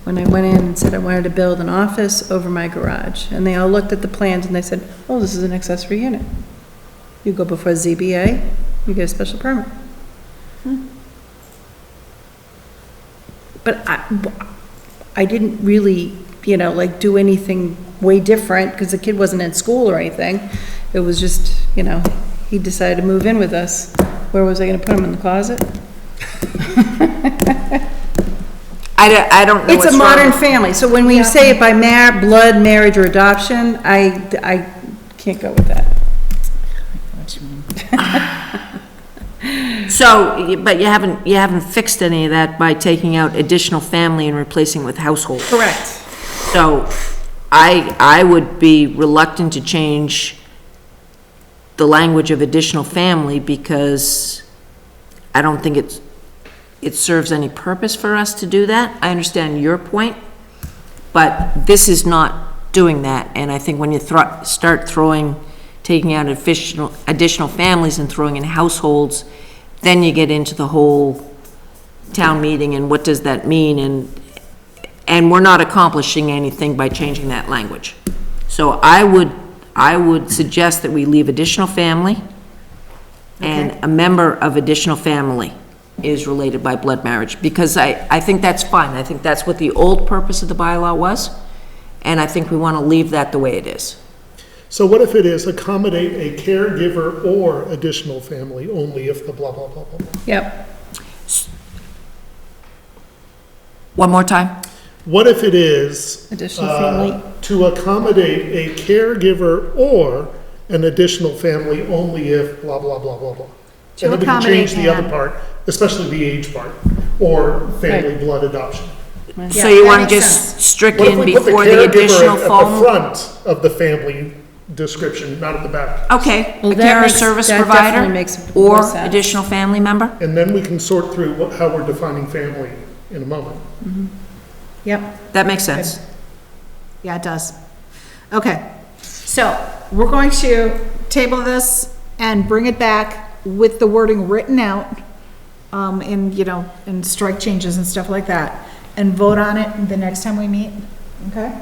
when I went in and said I wanted to build an office over my garage. And they all looked at the plans and they said, oh, this is an accessory unit. You go before ZBA, you get a special permit. But I didn't really, like do anything way different because the kid wasn't in school or anything. It was just, he decided to move in with us. Where was I gonna put him, in the closet? I don't know It's what's a wrong. modern family, so when we say it by blood, marriage, or adoption, I can't go with that. So, but you haven't fixed any of that by taking out additional family and replacing with household. Correct. So, I would be reluctant to change the language of additional family because I don't think it serves any purpose for us to do that. I understand your point, but this is not doing that. And I think when you start taking out additional families and throwing in households, then you get into the whole town meeting and what does that mean, and we're not accomplishing anything by changing that language. So I would suggest that we leave additional family, and a member of additional family is related by blood marriage, because I think that's fine. I think that's what the old purpose of the bylaw was, and I think we want to leave that the way it is. So what if it is accommodate a caregiver or additional family only if the blah, blah, blah, blah, blah? Yep. One more time? What if it is Additional family. to accommodate a caregiver or an additional family only if blah, blah, blah, blah, blah? To And then we can accommodate change the other and- part, especially the age part, or family blood adoption. So Yeah, you that want to makes just sense. strick What if in we put the before the caregiver additional at the phone? front of the family description, not at the back? Okay, Well, a that care or makes- service that provider, definitely makes more or sense. additional family member? And then we can sort through how we're defining family in a moment. Yep. That makes sense. Yeah, it does. Okay, so we're going to table this and bring it back with the wording written out, and strike changes and stuff like that, and vote on it the next time we meet, okay?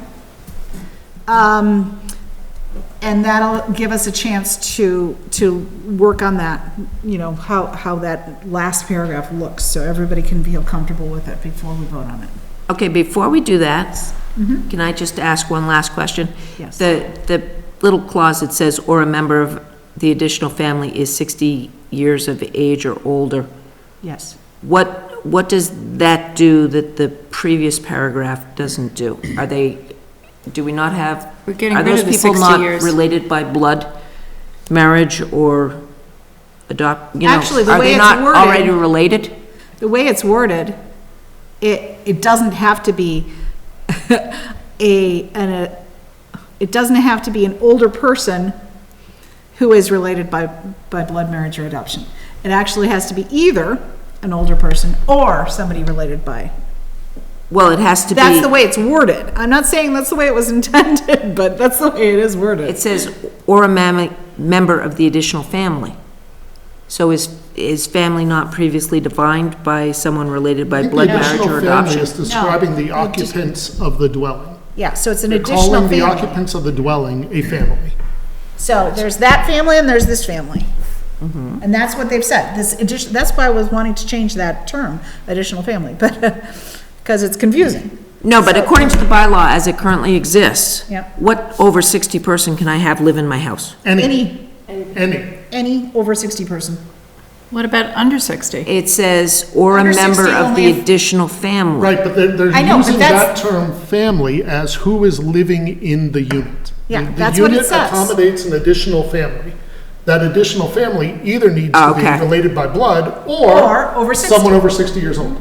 And that'll give us a chance to work on that, how that last paragraph looks, so everybody can feel comfortable with it before we vote on it. Okay, before we do that, can I just ask one last question? Yes. The little clause that says, or a member of the additional family is 60 years of age or older, Yes. what does that do that the previous paragraph doesn't do? Do we not have? We're getting Are rid those of the people 60 not years. related by blood, marriage, or adopt, Actually, the are way they it's not worded- already related? The way it's worded, it doesn't have to be it doesn't have to be an older person who is related by blood, marriage, or adoption. It actually has to be either an older person or somebody related by. Well, it has to be. That's the way it's worded. I'm not saying that's the way it was intended, but that's the way it is worded. It says, or a member of the additional family. So is family not previously defined by someone related by blood, marriage, or Additional family adoption? is describing the occupants of the dwelling. Yeah, so it's an They're additional calling the family. occupants of the dwelling a family. So there's that family and there's this family. Mm-hmm. And that's what they've said. That's why I was wanting to change that term, additional family, but, because it's confusing. No, but according to the bylaw as it currently exists, Yep. what over 60 person can I have live in my house? Any. Any over 60 person. What about under 60? It says, or a Under member 60 of only the if- additional family. Right, but they're I know, but using that that's- term family as who is living in the unit. Yeah, The that's what it unit says. accommodates an additional family. That additional family either needs to be Okay. related by blood Or over 60. someone over 60 years old.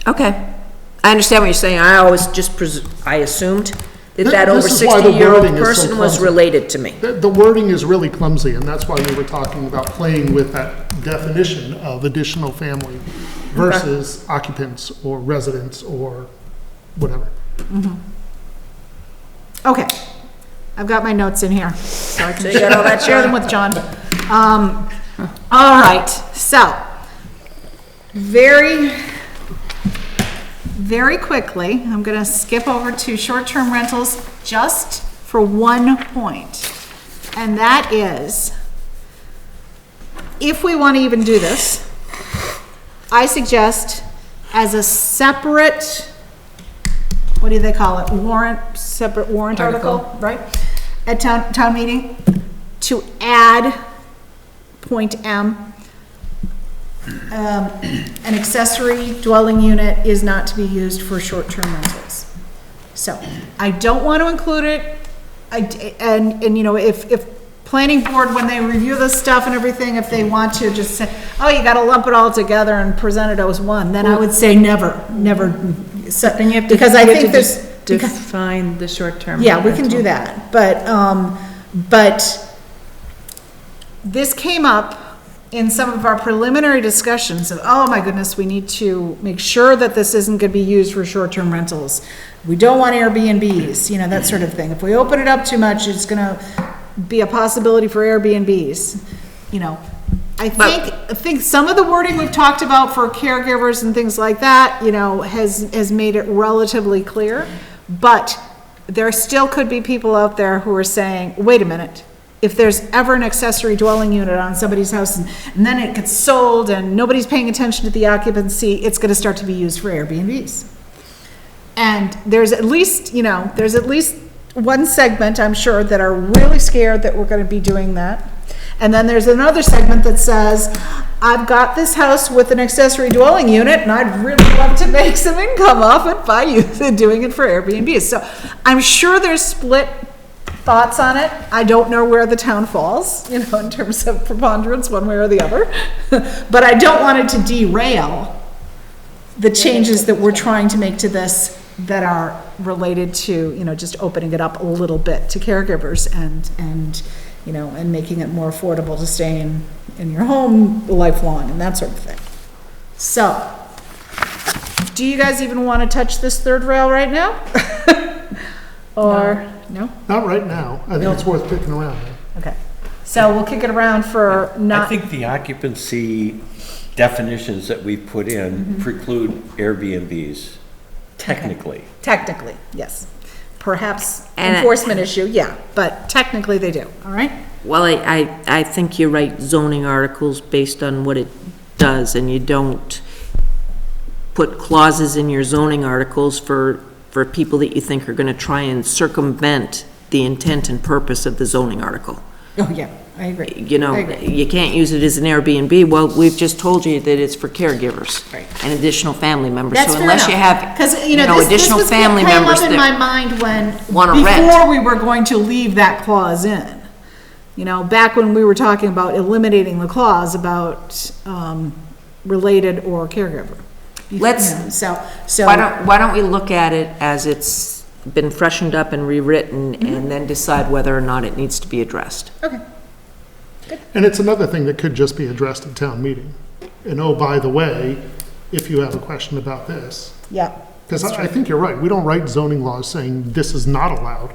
Okay. I understand what you're saying. I always just, I assumed that that over This is why the 60-year-old wording is so person was clumsy. related to me. The wording is really clumsy, and that's why we were talking about playing with that definition of additional family versus occupants or residents or whatever. Okay. I've got my notes in here. So I can you got all that, share them with John. All right, so, very very quickly, I'm gonna skip over to short-term rentals just for one point. And that is, if we want to even do this, I suggest as a separate, what do they call it, separate warrant article, right? At town meeting, to add point M, an accessory dwelling unit is not to be used for short-term rentals. So, I don't want to include it, and you know, if planning board, when they review this stuff and everything, if they want to just say, oh, you gotta lump it all together and present it as one, then I would say never. So, Then you have to, because I you have think to there's, just define the short-term. yeah, we can rental. do that, but this came up in some of our preliminary discussions of, oh my goodness, we need to make sure that this isn't gonna be used for short-term rentals. We don't want Airbnbs, you know, that sort of thing. If we open it up too much, it's gonna be a possibility for Airbnbs, you know. I think some of the wording we've talked about for caregivers and things like that, you know, has made it relatively clear. But there still could be people out there who are saying, wait a minute, if there's ever an accessory dwelling unit on somebody's house and then it gets sold and nobody's paying attention to the occupancy, it's gonna start to be used for Airbnbs. And there's at least, you know, there's at least one segment, I'm sure, that are really scared that we're gonna be doing that. And then there's another segment that says, I've got this house with an accessory dwelling unit and I'd really love to make some income off it by doing it for Airbnbs. So I'm sure there's split thoughts on it. I don't know where the town falls, you know, in terms of preponderance, one way or the other. But I don't want it to derail the changes that we're trying to make to this that are related to, you know, just opening it up a little bit to caregivers and you know, and making it more affordable to stay in your home lifelong and that sort of thing. So, do you guys even want to touch this third rail right now? Or, no? Not right now. I think it's worth kicking around. Okay. So we'll kick it around for I not, think the occupancy definitions that we've put in preclude Airbnbs, technically. technically, yes. Perhaps And- enforcement issue, yeah, but technically they do, all right? Well, I think you're right, zoning articles based on what it does, and you don't put clauses in your zoning articles for people that you think are gonna try and circumvent the intent and purpose of the zoning article. Oh, yeah, I agree. You know, I agree. you can't use it as an Airbnb, well, we've just told you that it's for caregivers. Right. And additional family members. That's So fair unless you enough. have, Because, you know, this additional was family came members up in my that mind when, wanna rent. before we were going to leave that clause in. You know, back when we were talking about eliminating the clause about, related or caregiver. Let's- You know, So. why don't we look at it as it's been freshened up and rewritten, and then decide whether or not it needs to be addressed. Okay, And it's another thing that could just be addressed at town meeting. And oh, by the way, if you have a question about this, yeah. because I think you're right, we don't write zoning laws saying this is not allowed.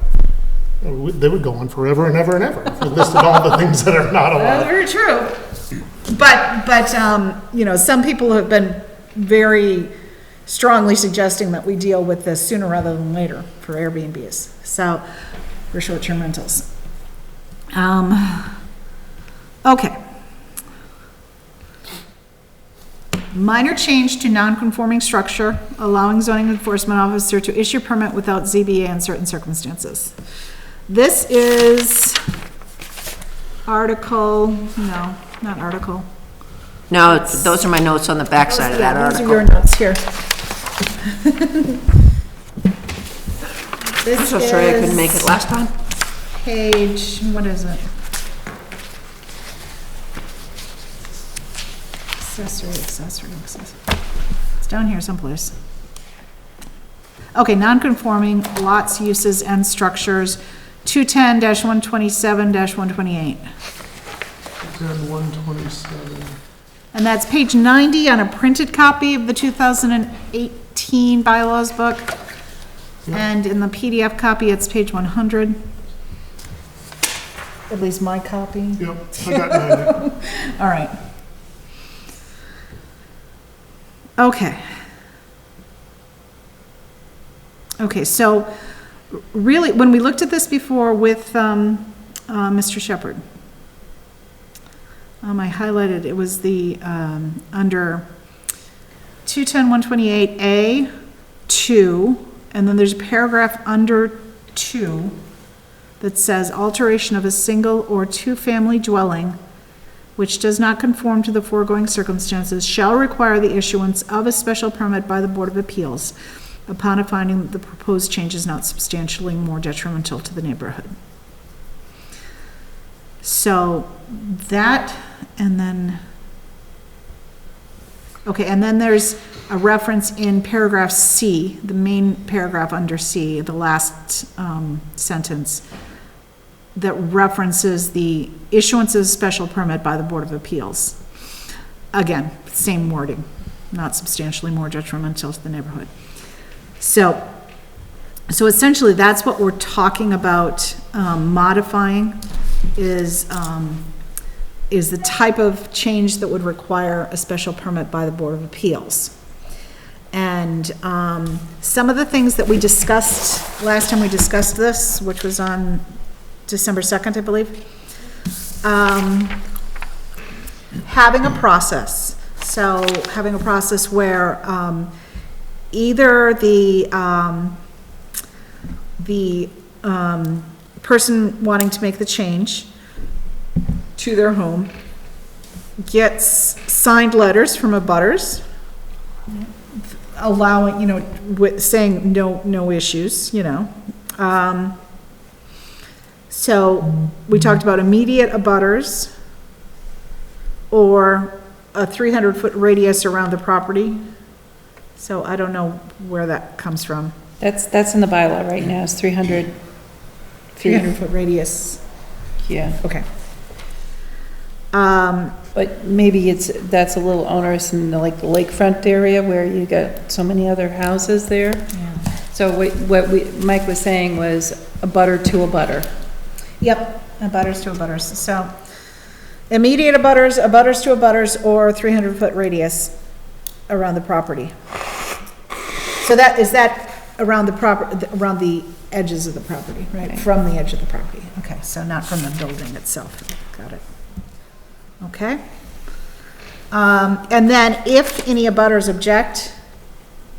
They would go on forever and ever and ever if we listed all the things that are not That's allowed. very true. But, you know, some people have been very strongly suggesting that we deal with this sooner rather than later for Airbnbs, so, for short-term rentals. Okay. Minor change to non-conforming structure, allowing zoning enforcement officer to issue permit without ZBA in certain circumstances. This is article, no, not article. No, those are my notes on the backside of that Yeah, those are your article. notes here. This I'm so sorry I couldn't make it is last time. page, what is it? Accessory. It's down here someplace. Okay, non-conforming lots, uses, and structures, 210-127-128. And 127. And that's page 90 on a printed copy of the 2018 bylaws book. And in the PDF copy, it's page 100. At least my copy. Yep, I got 90. All right. Okay. Okay, so really, when we looked at this before with Mr. Shepherd, I highlighted, it was the, under 210-128A, 2, and then there's a paragraph under 2 that says alteration of a single or two-family dwelling which does not conform to the foregoing circumstances shall require the issuance of a special permit by the Board of Appeals upon a finding that the proposed change is not substantially more detrimental to the neighborhood. So that, and then, okay, and then there's a reference in paragraph C, the main paragraph under C, the last sentence, that references the issuance of a special permit by the Board of Appeals. Again, same wording, not substantially more detrimental to the neighborhood. So essentially, that's what we're talking about modifying, is the type of change that would require a special permit by the Board of Appeals. And some of the things that we discussed, last time we discussed this, which was on December 2nd, I believe, having a process. So having a process where either the person wanting to make the change to their home gets signed letters from abutters allowing, you know, saying no issues, you know. So we talked about immediate abutters or a 300-foot radius around the property. So I don't know where that comes from. That's in the bylaw right now, it's 300 feet. 300-foot radius, Yeah, okay. but maybe that's a little onerous in the lakefront area where you got so many other houses there. Yeah. So Mike was saying was a butter to a butter. Yep, abutters to abutters. So immediate abutters, abutters to abutters, or 300-foot radius around the property. So is that around around the edges of the property, right? From the edge of the property. Okay, so not from the building itself. Got it. Okay. And then if any abutters object,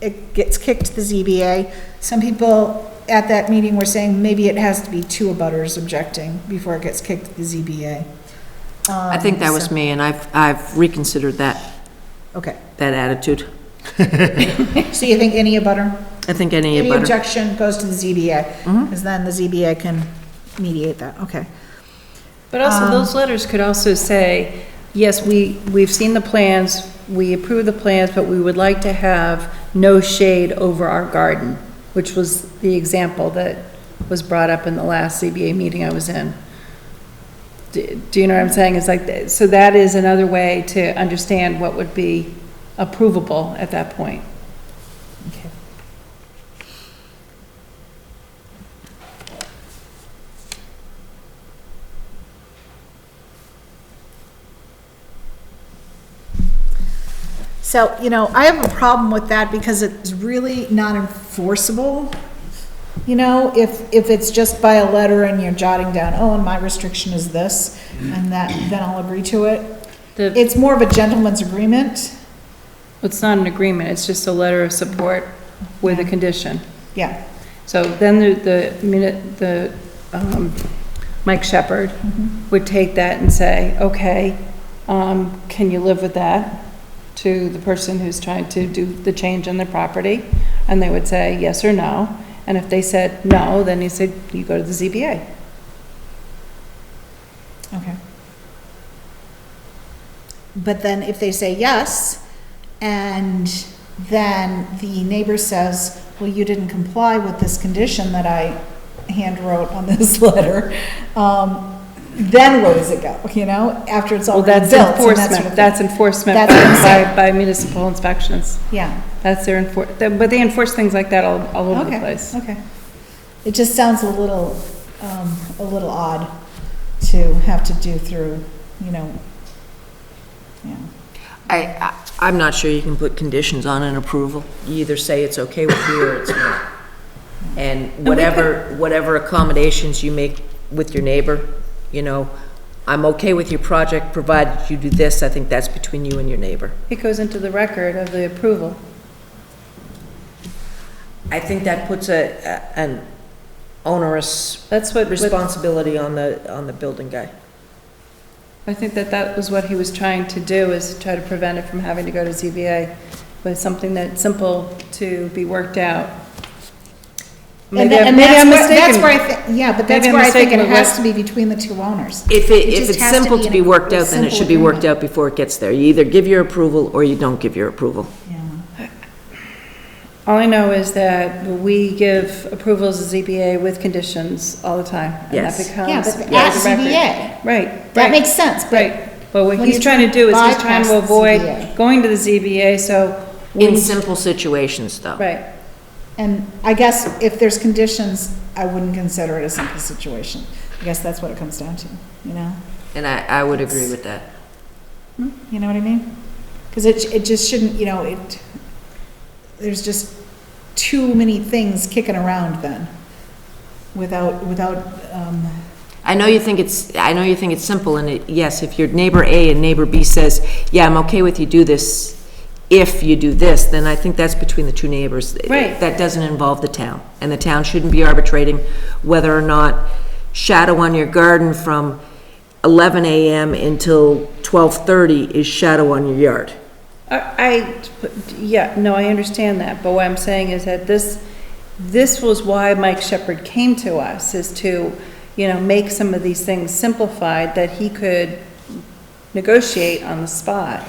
it gets kicked to the ZBA. Some people at that meeting were saying maybe it has to be two abutters objecting before it gets kicked to the ZBA. I think that was So- me, and I've reconsidered that Okay. attitude. So you think any abutter? I think any Any abutter. objection goes to the ZBA, because then the ZBA can mediate that, okay. But also, those letters could also say, yes, we've seen the plans, we approve the plans, but we would like to have no shade over our garden, which was the example that was brought up in the last ZBA meeting I was in. Do you know what I'm saying? It's like, so that is another way to understand what would be approvable at that point. Okay. So, you know, I have a problem with that because it's really not enforceable. You know, if it's just by a letter and you're jotting down, oh, and my restriction is this, and that, then I'll agree to it. It's more of a gentleman's agreement. It's not an agreement, it's just a letter of support with a condition. Yeah, So then Mike Shepherd would take that and say, okay, can you live with that? To the person who's trying to do the change on the property, and they would say yes or no. And if they said no, then he said, you go to the ZBA. okay. But then if they say yes, and then the neighbor says, well, you didn't comply with this condition that I hand wrote on this letter, then where does it go, you know, after it's Well, already that's built? and that sort of enforcement, thing. that's enforcement That's what I'm saying. by municipal inspections. Yeah, That's their but they enforce things like that all over the okay, place. okay. It just sounds a little odd to have to do through, you know, yeah. I'm not sure you can put conditions on an approval. You either say it's okay with you or it's not. And we whatever accommodations you make with your neighbor, you know, I'm okay with your project, provided you do this. I think that's between you and your neighbor. It goes into the record of the approval. I think that puts an onerous That's what, responsibility on the building guy. I think that was what he was trying to do, is try to prevent it from having to go to ZBA with something that's simple to be worked out. And Maybe that's I'm where, that's mistaken. where I think, yeah, but that's Maybe I'm where I think it mistaken with has what- to be between the two owners. If just it's has to simple be to in be a worked out, then it simple should be worked agreement. out before it gets there. You either give your approval or you don't give your approval. Yeah. All I know is that we give approvals to ZBA with conditions all the time. And that Yes. becomes Yeah, but part of at the record. ZBA. Right. That right, makes sense, but Right. But what when he's you trying to do is he's trying bypass to the avoid ZBA. going to the ZBA, so. In when- simple situations, though. Right. And I guess if there's conditions, I wouldn't consider it a simple situation. I guess that's what it comes down to, you know? And I would agree with that. You know what I mean? Because it just shouldn't, you know, there's just too many things kicking around then, without, I know you think it's simple, and yes, if your neighbor A and neighbor B says, yeah, I'm okay with you do this, if you do this, then I think that's between the two neighbors. Right. That doesn't involve the town, and the town shouldn't be arbitrating whether or not shadow on your garden from 11 a.m. until 12:30 is shadow on your yard. Yeah, no, I understand that, but what I'm saying is that this was why Mike Shepherd came to us, is to, you know, make some of these things simplified that he could negotiate on the spot.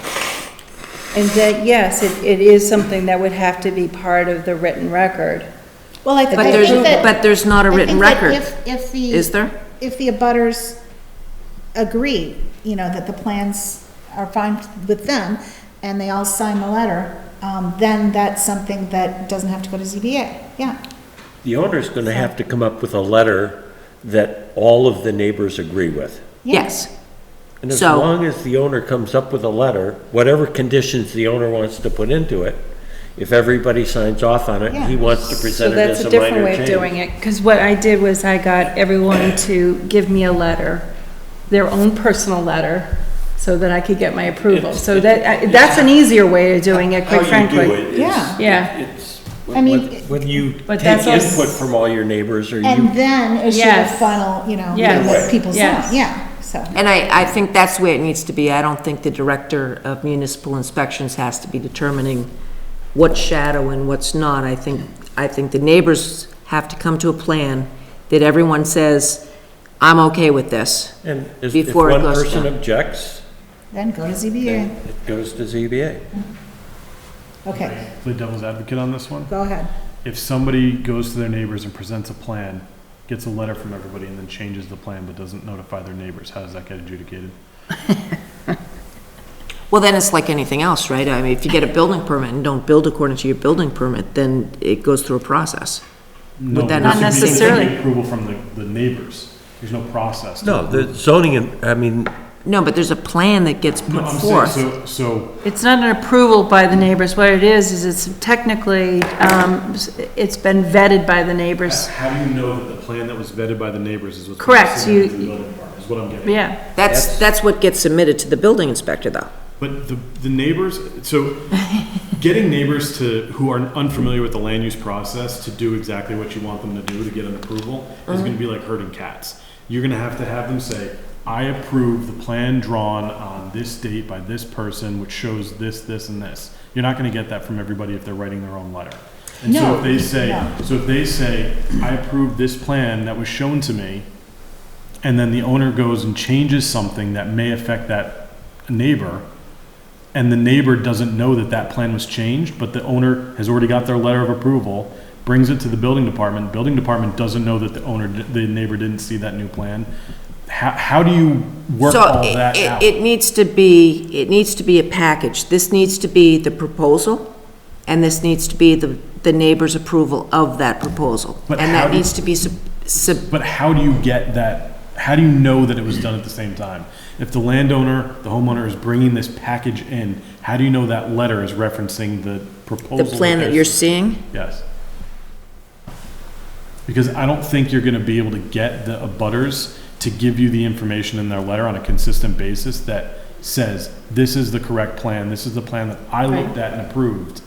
And that, yes, it is something that would have to be part of the written record. well, I But think that. but there's not a I written think that record, If the. is there? If the abutters agree, you know, that the plans are fine with them, and they all sign the letter, then that's something that doesn't have to go to ZBA, yeah. The owner's gonna have to come up with a letter that all of the neighbors agree with. Yeah. Yes. And as So- long as the owner comes up with a letter, whatever conditions the owner wants to put into it, if everybody signs off on it, he Yeah. wants to So present it that's as a a different minor way of change. doing it, because what I did was I got everyone to give me a letter, their own personal letter, so that I could get my approval. So that's an easier way of doing it, quite How you do frankly. it is- Yeah. Yeah. It's, I mean, whether you But take that's also- input from all your neighbors or And you, then issue a Yes. final, you know, Yes. what people Yes. sign, yeah, so. And I think that's the way it needs to be. I don't think the director of municipal inspections has to be determining what's shadow and what's not. I think the neighbors have to come to a plan that everyone says, I'm okay with this. and if Before it one goes person down. objects, Then go to ZBA, then it goes to ZBA. okay, Play devil's advocate on this one. go ahead. If somebody goes to their neighbors and presents a plan, gets a letter from everybody, and then changes the plan but doesn't notify their neighbors, how does that get adjudicated? Well, then it's like anything else, right? I mean, if you get a building permit and don't build according to your building permit, then it goes through a process. No, that there not should be- there should be necessarily? Approval from the neighbors. There's no process. to No, approve. the zoning, I mean, No, but there's a plan that gets No, put I'm forth. saying, so It's not an approval by the neighbors. What it is it's technically, it's been vetted by the neighbors. how do you know that the plan that was vetted by the neighbors is what's? Correct, submitted to you- the building department, is what I'm getting. Yeah. That's what gets submitted to the building inspector, though. But the neighbors, so getting neighbors who are unfamiliar with the land use process to do exactly what you want them to do to get an approval is gonna be like herding cats. You're gonna have them say, I approve the plan drawn on this date by this person, which shows this, this, and this. You're not gonna get that from everybody if they're writing their own letter. And so No, if they say, no. I approve this plan that was shown to me, and then the owner goes and changes something that may affect that neighbor, and the neighbor doesn't know that that plan was changed, but the owner has already got their letter of approval, brings it to the building department doesn't know that the neighbor didn't see that new plan. How do you work So all that out? it needs to be a package. This needs to be the proposal, and this needs to be the neighbor's approval of that proposal. But And how that do- needs to be But how do you get that, how do you know that it was done at the same time? If the landowner, the homeowner is bringing this package in, how do you know that letter is referencing the proposal? the plan that they're- you're seeing. Yes. Because I don't think you're gonna be able to get the abutters to give you the information in their letter on a consistent basis that says, this is the correct plan, this is the plan that I looked at and approved.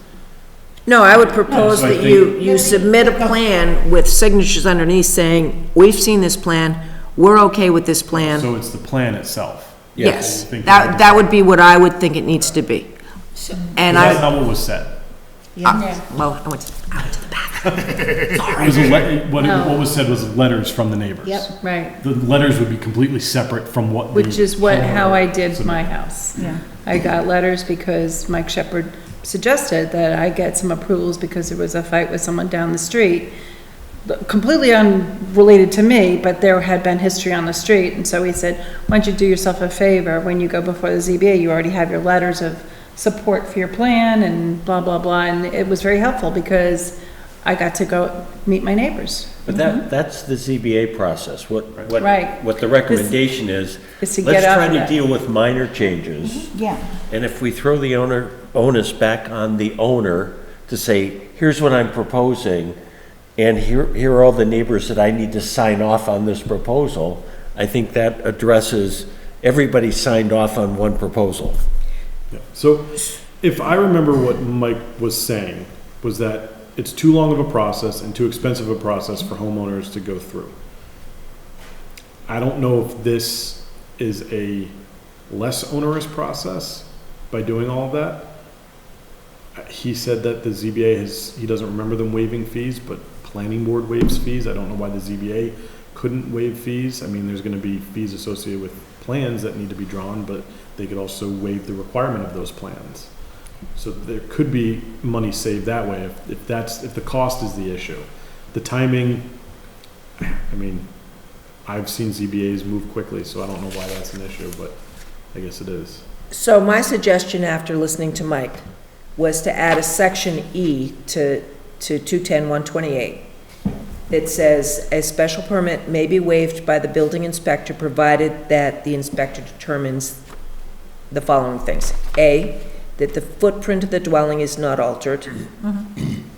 No, I would propose So I that you submit a plan with signatures underneath saying, we've seen this plan, we're okay with this plan. So it's the plan itself. Yes, I think that would be what I would think it needs to be. And That's I, not what was said. well, I went to the bathroom. It was what was said was letters from the neighbors. Yep, right. The letters would be completely separate from what. Which is how I did submitted. my house. Yeah. I got letters because Mike Shepherd suggested that I get some approvals because there was a fight with someone down the street, completely unrelated to me, but there had been history on the street, and so he said, why don't you do yourself a favor, when you go before the ZBA, you already have your letters of support for your plan, and blah, blah, blah, and it was very helpful, because I got to go meet my neighbors. But that's the ZBA process. Right. What the recommendation is, to get let's out try of to that. deal with minor changes. Yeah. And if we throw the onus back on the owner to say, here's what I'm proposing, and here are all the neighbors that I need to sign off on this proposal, I think that addresses, everybody signed off on one proposal. Yeah. So if I remember what Mike was saying, was that it's too long of a process and too expensive a process for homeowners to go through. I don't know if this is a less onerous process by doing all of that. He said that the ZBA he doesn't remember them waiving fees, but planning board waives fees. I don't know why the ZBA couldn't waive fees. I mean, there's gonna be fees associated with plans that need to be drawn, but they could also waive the requirement of those plans. So there could be money saved that way if the cost is the issue. The timing, I mean, I've seen ZBAs move quickly, so I don't know why that's an issue, but I guess it is. So my suggestion after listening to Mike was to add a section E to 210-128. It says, a special permit may be waived by the building inspector provided that the inspector determines the following things. A, that the footprint of the dwelling is not altered.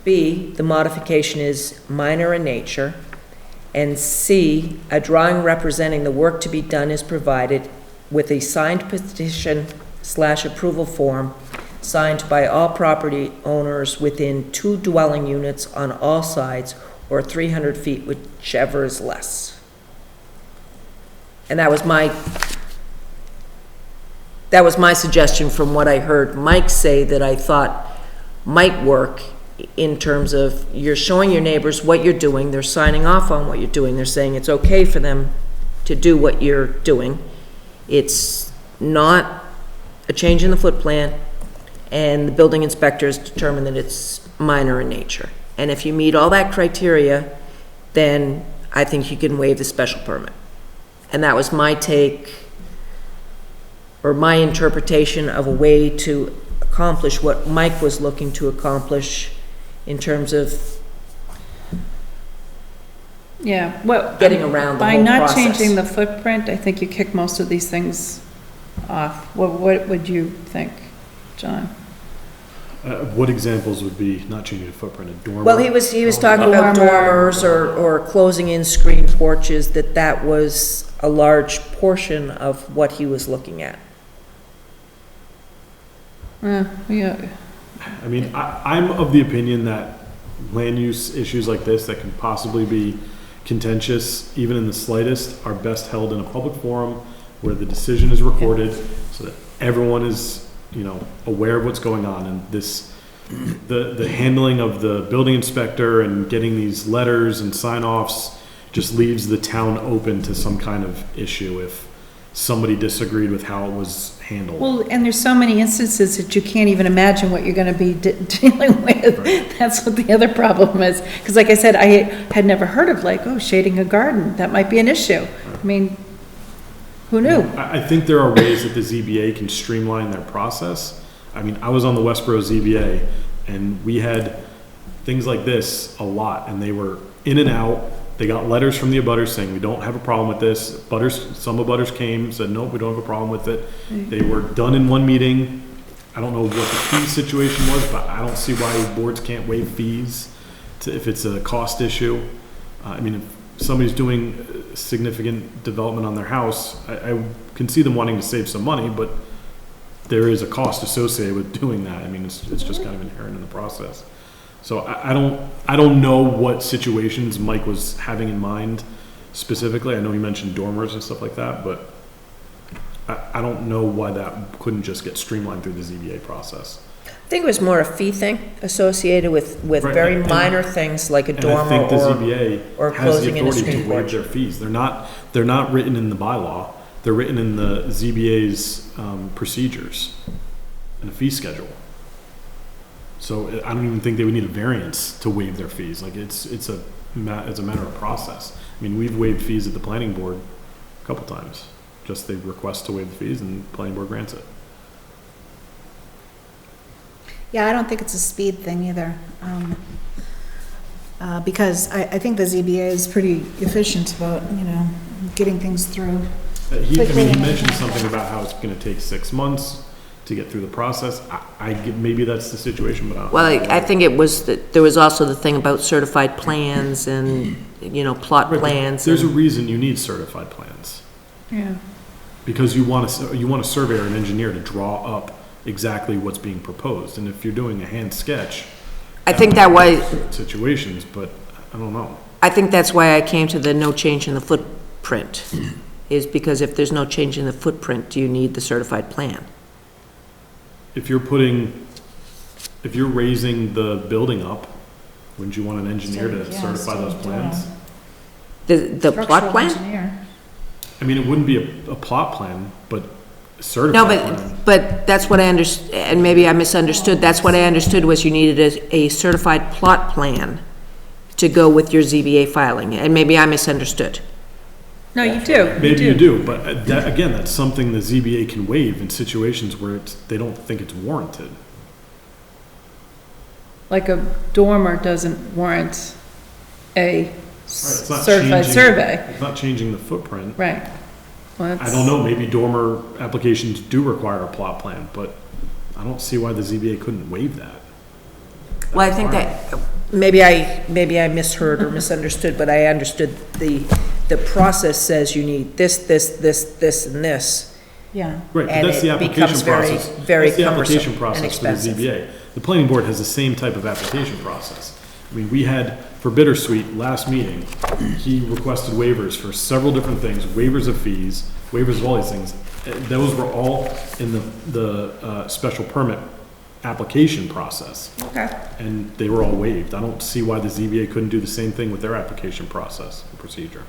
B, the modification is minor in nature. And C, a drawing representing the work to be done is provided with a signed petition/approval form signed by all property owners within 2 dwelling units on all sides or 300 feet, whichever is less. And that was my suggestion from what I heard Mike say that I thought might work in terms of you're showing your neighbors what you're doing, they're signing off on what you're doing, they're saying it's okay for them to do what you're doing. It's not a change in the foot plan, and the building inspector has determined that it's minor in nature. And if you meet all that criteria, then I think you can waive the special permit. And that was my take, or my interpretation of a way to accomplish what Mike was looking to accomplish in terms of Yeah, well. getting around the By whole not process. changing the footprint, I think you kick most of these things off. What would you think, John? What examples would be not changing the footprint, a dormer? Well, he was talking about dormers or closing in screen porches, that was a large portion of what he was looking at. Yeah, I mean, I'm of the opinion that land use issues like this that can possibly be contentious, even in the slightest, are best held in a public forum where the decision is recorded so that everyone is, aware of what's going on. And the handling of the building inspector and getting these letters and sign-offs just leaves the town open to some kind of issue if somebody disagreed with how it was handled. well, and there's so many instances that you can't even imagine what you're gonna be dealing with. That's what the other problem is. Because like I said, I had never heard of shading a garden. That might be an issue. I mean, who knew? I think there are ways that the ZBA can streamline their process. I mean, I was on the Westboro ZBA, and we had things like this a lot, and they were in and out. They got letters from the abutters saying, we don't have a problem with this. Some abutters came, said, nope, we don't have a problem with it. They were done in one meeting. I don't know what the fee situation was, but I don't see why boards can't waive fees if it's a cost issue. I mean, if somebody's doing significant development on their house, I can see them wanting to save some money, but there is a cost associated with doing that. I mean, it's just kind of inherent in the process. So I don't know what situations Mike was having in mind specifically. I know he mentioned dormers and stuff like that, but I don't know why that couldn't just get streamlined through the ZBA process. I think it was more a fee thing associated with Right, very and- minor things like a And I dormer think the or ZBA or has the closing in a authority street to waive porch. their fees. They're not written in the bylaw. They're written in the ZBA's procedures and a fee schedule. So I don't even think they would need a variance to waive their fees. Like it's a matter of process. I mean, we've waived fees at the planning board a couple times. Just they request to waive the fees and the planning board grants it. Yeah, I don't think it's a speed thing either. Because I think the ZBA is pretty efficient about, getting things through. He mentioned something about how it's gonna take 6 months to get through the process. Maybe that's the situation, but I don't. Well, I think it was, there was also the thing about certified plans and, plot Right, but plans. There's a and- reason you need certified plans. Yeah. Because you want a surveyor and engineer to draw up exactly what's being proposed. And if you're doing a hand sketch. I think that why, Situations, but I don't know. I think that's why I came to the no change in the footprint, is because if there's no change in the footprint, do you need the certified plan? If you're raising the building up, wouldn't you want an engineer to Yeah, certify those still plans? The plot Structural plan? engineer. I mean, it wouldn't be a plot plan, but a No, certified plan. but that's what I understood, and maybe I misunderstood, that's what I understood was you needed a certified plot plan to go with your ZBA filing, and maybe I misunderstood. No, you do. Maybe you do, but that, again, that's something the ZBA can waive in situations where they don't think it's warranted. Like a dormer doesn't warrant a It's not certified changing- survey. It's not changing the footprint. Right. Well, I that's- don't know, maybe dormer applications do require a plot plan, but I don't see why the ZBA couldn't waive that. Well, I think that, maybe I misheard or misunderstood, but I understood the process says you need this, and this. Yeah. Right, but And that's the it application becomes very- process. very That's the application cumbersome and process for the expensive. ZBA. The planning board has the same type of application process. I mean, we had, for Bittersweet, last meeting, he requested waivers for several different things, waivers of fees, waivers of all these things. Those were all in the special permit application process. Okay. And they were all waived. I don't see why the ZBA couldn't do the same thing with their application process and procedure.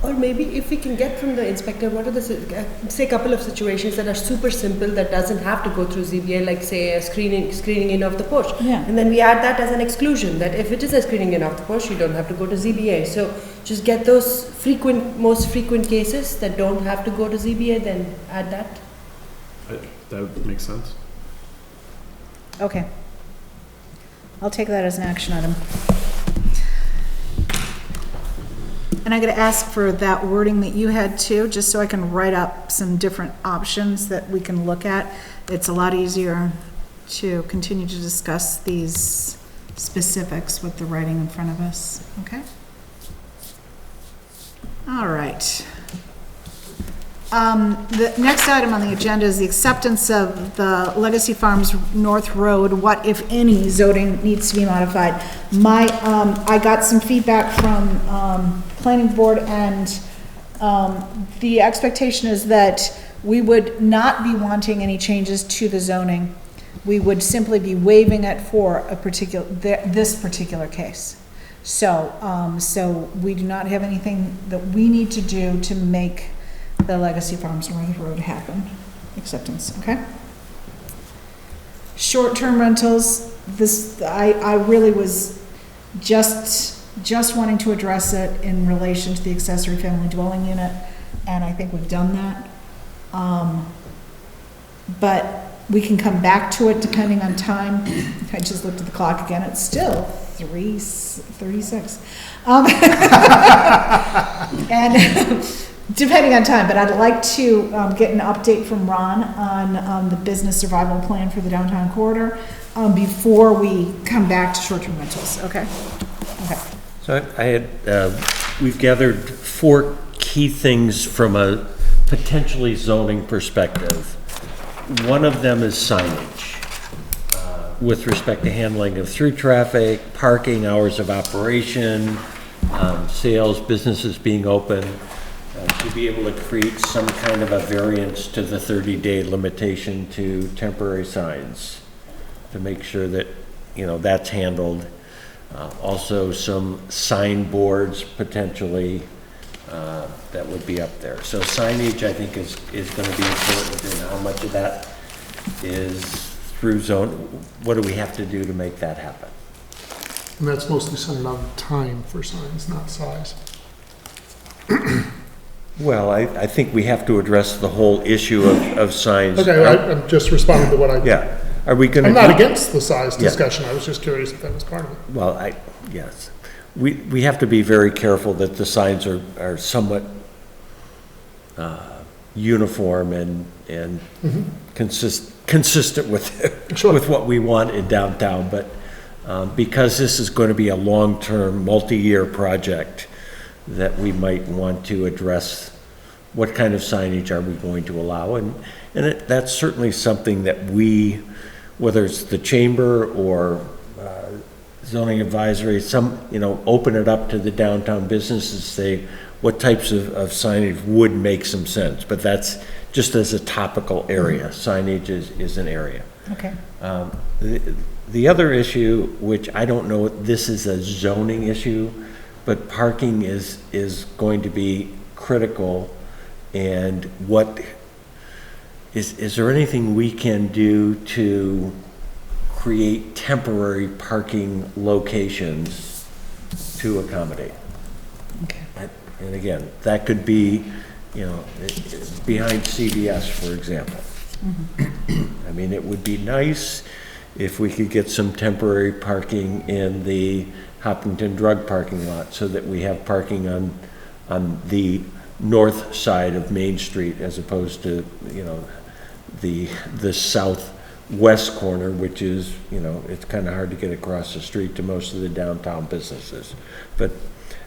Or maybe if we can get from the inspector, what are the, say, couple of situations that are super simple that doesn't have to go through ZBA, like say a screening in of the porch. Yeah. And then we add that as an exclusion, that if it is a screening in of the porch, you don't have to go to ZBA. So just get those most frequent cases that don't have to go to ZBA, then add that. That would make sense. Okay. I'll take that as an action item. And I'm gonna ask for that wording that you had too, just so I can write up some different options that we can look at. It's a lot easier to continue to discuss these specifics with the writing in front of us, okay? All right. The next item on the agenda is the acceptance of the Legacy Farms North Road, what, if any, zoning needs to be modified. I got some feedback from, planning board, and, the expectation is that we would not be wanting any changes to the zoning. We would simply be waiving it for this particular case. So we do not have anything that we need to do to make the Legacy Farms North Road happen. Acceptance, okay? Short-term rentals, I really was just wanting to address it in relation to the accessory family dwelling unit, and I think we've done that. But we can come back to it depending on time. I just looked at the clock again, it's still 3:36. And depending on time, but I'd like to get an update from Ron on the business survival plan for the downtown corridor before we come back to short-term rentals, okay? Okay. So I had, we've gathered 4 key things from a potentially zoning perspective. One of them is signage, with respect to handling of through traffic, parking, hours of operation, sales, businesses being open, to be able to create some kind of a variance to the 30-day limitation to temporary signs, to make sure that, you know, that's handled. Also some signboards potentially that would be up there. So signage, I think, is going to be important, and how much of that is through zone, what do we have to do to make that happen? And that's mostly centered on time for signs, not size. Well, I think we have to address the whole issue of signs. Okay, I'm just responding to what I. Yeah. Are we going to? I'm not against the size Yeah. discussion, I was just curious if that was part of it. Well, yes. We have to be very careful that the signs are somewhat uniform and consistent with, Sure. with what we want in downtown, but because this is going to be a long-term, multi-year project, that we might want to address what kind of signage are we going to allow, and that's certainly something that we, whether it's the chamber or zoning advisory, open it up to the downtown businesses, say what types of signage would make some sense, but that's just as a topical area. Signage is an area. Okay. The other issue, which I don't know, this is a zoning issue, but parking is going to be critical. And what is there anything we can do to create temporary parking locations to accommodate? Okay. And again, that could be, behind CVS, for example. I mean, it would be nice if we could get some temporary parking in the Hopkinton Drug parking lot, so that we have parking on the north side of Main Street, as opposed to, the southwest corner, which is, it's kind of hard to get across the street to most of the downtown businesses. But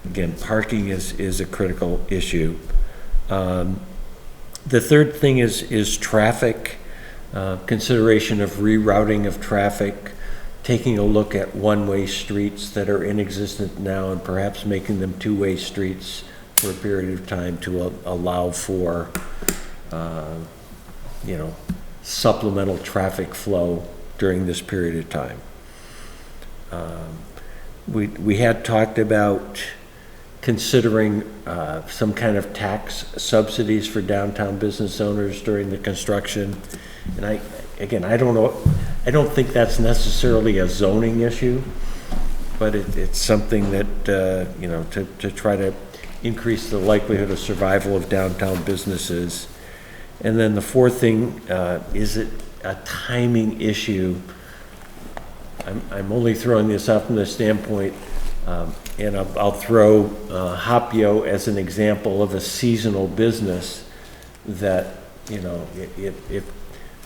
again, parking is a critical issue. The third thing is traffic, consideration of rerouting of traffic, taking a look at one-way streets that are in existence now and perhaps making them two-way streets for a period of time to allow for, supplemental traffic flow during this period of time. We had talked about considering some kind of tax subsidies for downtown business owners during the construction. And I don't know, I don't think that's necessarily a zoning issue, but it's something that, to try to increase the likelihood of survival of downtown businesses. And then the fourth thing, is it a timing issue? I'm only throwing this out from the standpoint, and I'll throw Hopio as an example of a seasonal business that, if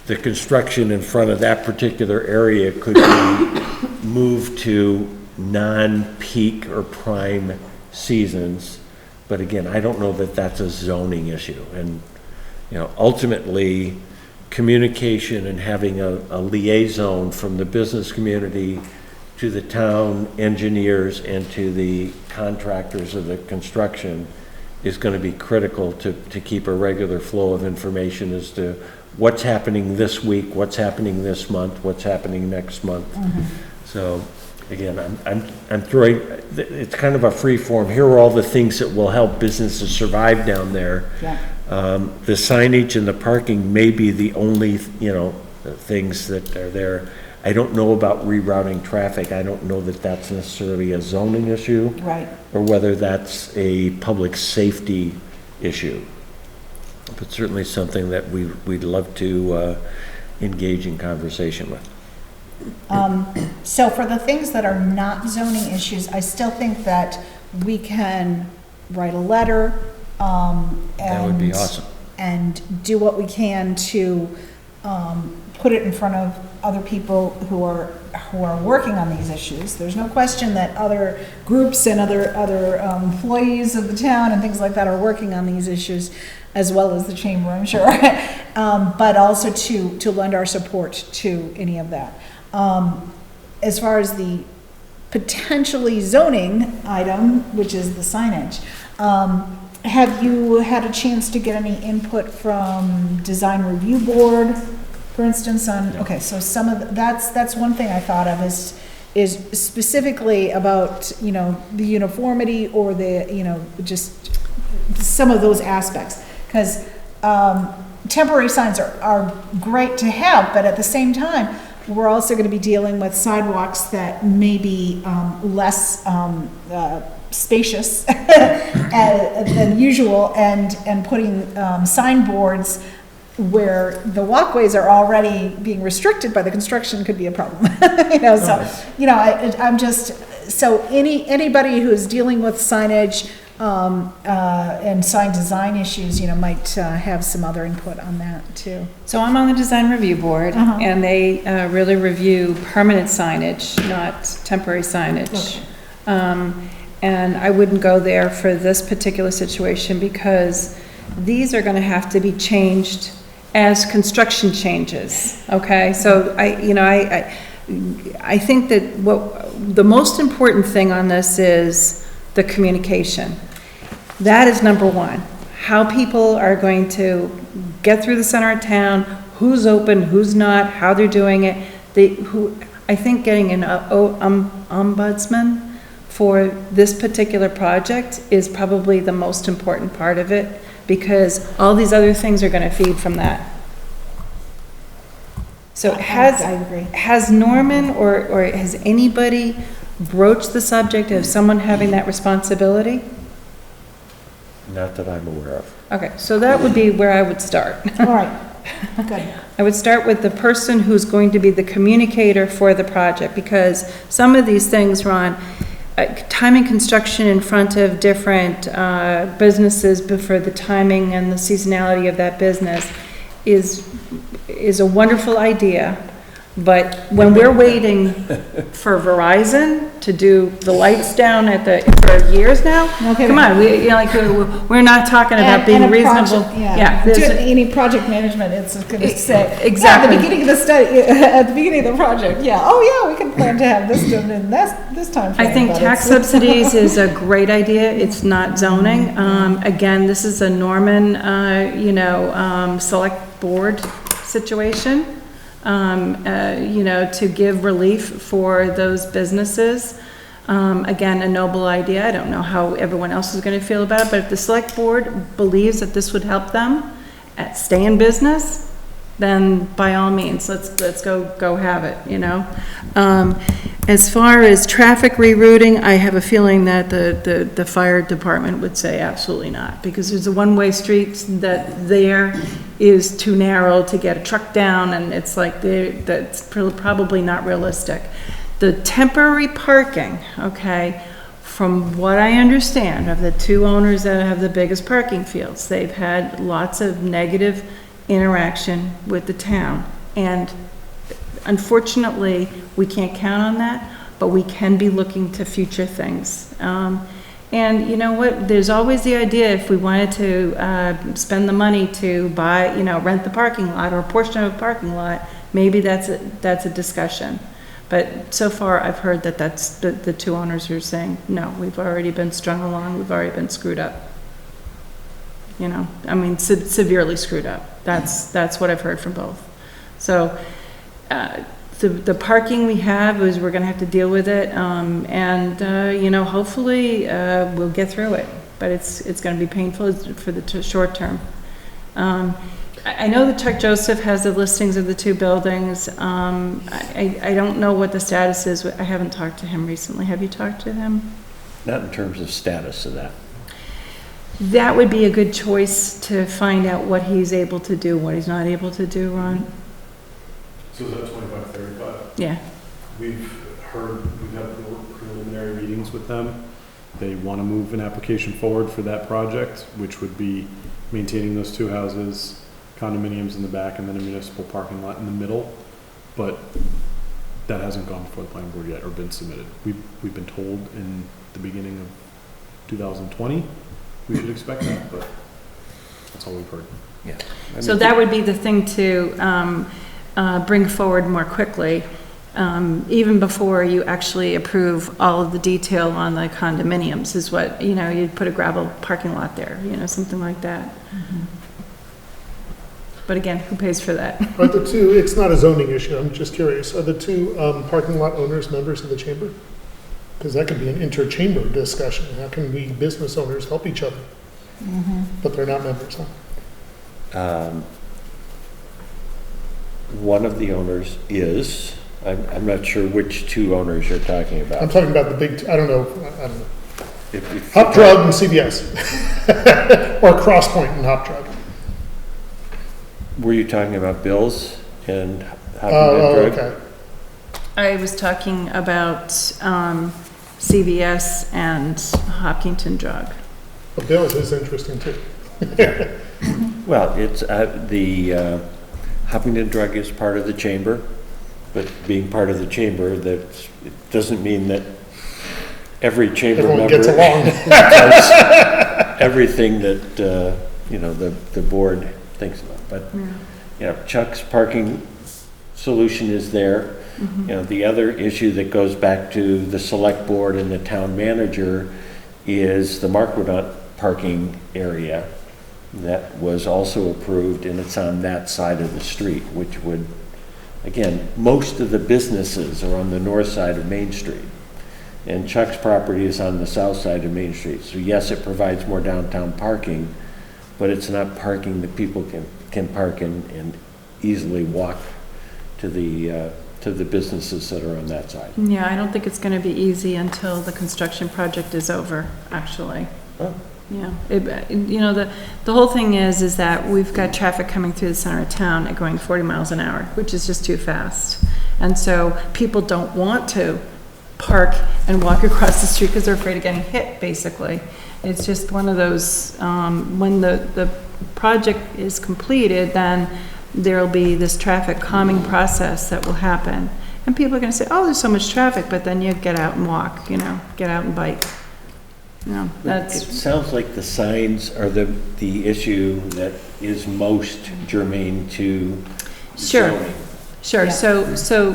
the construction in front of that particular area could be moved to non-peak or prime seasons. But again, I don't know that that's a zoning issue. And, ultimately, communication and having a liaison from the business community to the town engineers and to the contractors of the construction is going to be critical to keep a regular flow of information as to what's happening this week, what's happening this month, what's happening next month. So again, I'm throwing, it's kind of a free form. Here are all the things that will help businesses survive down there. Yeah. The signage and the parking may be the only, things that are there. I don't know about rerouting traffic. I don't know that that's necessarily a zoning issue. Right. Or whether that's a public safety issue. But certainly something that we'd love to engage in conversation with. So for the things that are not zoning issues, I still think that we can write a letter, That would be awesome. and do what we can to put it in front of other people who are working on these issues. There's no question that other groups and other employees of the town and things like that are working on these issues, as well as the chamber, I'm sure. But also to lend our support to any of that. As far as the potentially zoning item, which is the signage, have you had a chance to get any input from Design Review Board, for instance, on, okay, so some of, that's one thing I thought of is specifically about, you know, the uniformity or the, you know, just some of those aspects. Because temporary signs are great to have, but at the same time, we're also going to be dealing with sidewalks that may be less spacious than usual, and putting signboards where the walkways are already being restricted by the construction could be a problem. You know, so, you know, I'm just, so anybody who's dealing with signage and sign design issues, you know, might have some other input on that too. So I'm on the design review board, and they really review permanent signage, not temporary signage. Okay. And I wouldn't go there for this particular situation because these are gonna have to be changed as construction changes, okay? So I think that the most important thing on this is the communication. That is number one. How people are going to get through the center of town, who's open, who's not, how they're doing it. I think getting an ombudsman for this particular project is probably the most important part of it, because all these other things are going to feed from that. So I agree. has Norman or has anybody broached the subject of someone having that responsibility? Not that I'm aware of. Okay, so that would be where I would start. All right, good. I would start with the person who's going to be the communicator for the project, because some of these things, Ron, timing construction in front of different businesses for the timing and the seasonality of that business is a wonderful idea. But when we're waiting for Verizon to do the lights down for years now, Okay. come on, we're not talking about being And a reasonable. project, yeah. there's a- Any project management, it's going to say. Exactly. Yeah, at the beginning of the study, at the beginning of the project, yeah, oh yeah, we can plan to have this done in this time frame. I think but tax it's- subsidies is a great idea. It's not zoning. Again, this is a Norman, select board situation, to give relief for those businesses. Again, a noble idea. I don't know how everyone else is going to feel about it, but if the select board believes that this would help them stay in business, then by all means, let's go have it, you know? As far as traffic rerouting, I have a feeling that the fire department would say absolutely not, because there's a one-way street that there is too narrow to get a truck down, and it's like, that's probably not realistic. The temporary parking, okay, from what I understand of the two owners that have the biggest parking fields, they've had lots of negative interaction with the town. And unfortunately, we can't count on that, but we can be looking to future things. And you know what, there's always the idea, if we wanted to spend the money to buy, rent the parking lot or a portion of a parking lot, maybe that's a discussion. But so far, I've heard that that's the two owners who are saying, no, we've already been strung along, we've already been screwed up. Severely screwed up. That's what I've heard from both. So, the parking we have is, we're gonna have to deal with it, hopefully, we'll get through it, but it's gonna be painful for the short term. I know that Chuck Joseph has the listings of the two buildings. I don't know what the status is. I haven't talked to him recently. Have you talked to him? Not in terms of status of that. That would be a good choice to find out what he's able to do, what he's not able to do, Ron. So is that 2535? Yeah. We've had preliminary meetings with them. They want to move an application forward for that project, which would be maintaining those two houses, condominiums in the back and then a municipal parking lot in the middle, but that hasn't gone before the planning board yet or been submitted. We've been told in the beginning of 2020, we should expect that, but that's all we've heard. Yeah. I So mean, that would be the thing to bring forward more quickly, even before you actually approve all of the detail on the condominiums, is what, you'd put a gravel parking lot there, something like that. But again, who pays for that? Are the two, it's not a zoning issue, I'm just curious, are the two parking lot owners members of the chamber? Because that could be an inter-chamber discussion. How can we business owners help each other? But they're not members, huh? One of the owners is, I'm not sure which two owners you're talking I'm about. talking about the big, I don't know. If Hop Drug and CVS. Or Crosspoint and Hop Drug. Were you talking about Bill's and Hopkins Oh, Drug? okay. I was talking about CVS and Hopkinton Drug. But Bill's is interesting too. Well, it's, the Hopkins Drug is part of the chamber, but being part of the chamber, it doesn't mean that every chamber Everyone member gets along. does everything that, the board thinks about. But, Chuck's parking solution is there. The other issue that goes back to the select board and the town manager is the Marquardt parking area that was also approved, and it's on that side of the street, which would, again, most of the businesses are on the north side of Main Street. And Chuck's property is on the south side of Main Street. So yes, it provides more downtown parking, but it's not parking that people can park and easily walk to the businesses that are on that side. Yeah, I don't think it's gonna be easy until the construction project is over, actually. Oh. Yeah, the whole thing is that we've got traffic coming through the center of town at going 40 miles an hour, which is just too fast. And so people don't want to park and walk across the street because they're afraid of getting hit, basically. It's just one of those, when the project is completed, then there'll be this traffic calming process that will happen. And people are gonna say, oh, there's so much traffic, but then you get out and walk, get out and bike. It That's, sounds like the signs are the issue that is most germane to Sure. zoning. sure, so,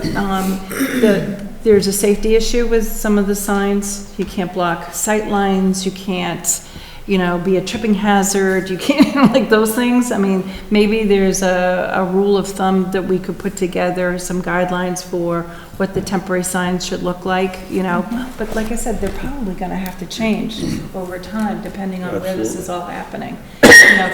there's a safety issue with some of the signs. You can't block sight lines, you can't, be a tripping hazard, you can't, like those things. I mean, maybe there's a rule of thumb that we could put together, some guidelines for what the temporary signs should look like, But like I said, they're probably gonna have to change over time, depending on where this is all happening.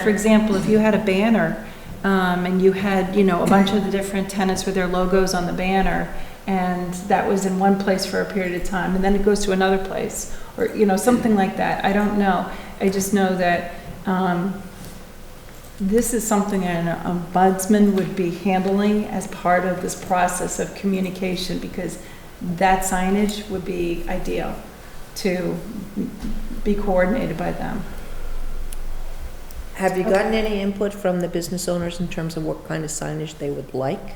For example, if you had a banner, and you had, a bunch of the different tenants with their logos on the banner, and that was in one place for a period of time, and then it goes to another place, or, something like that. I don't know. I just know that this is something an ombudsman would be handling as part of this process of communication, because that signage would be ideal to be coordinated by them. Have you gotten any input from the business owners in terms of what kind of signage they would like?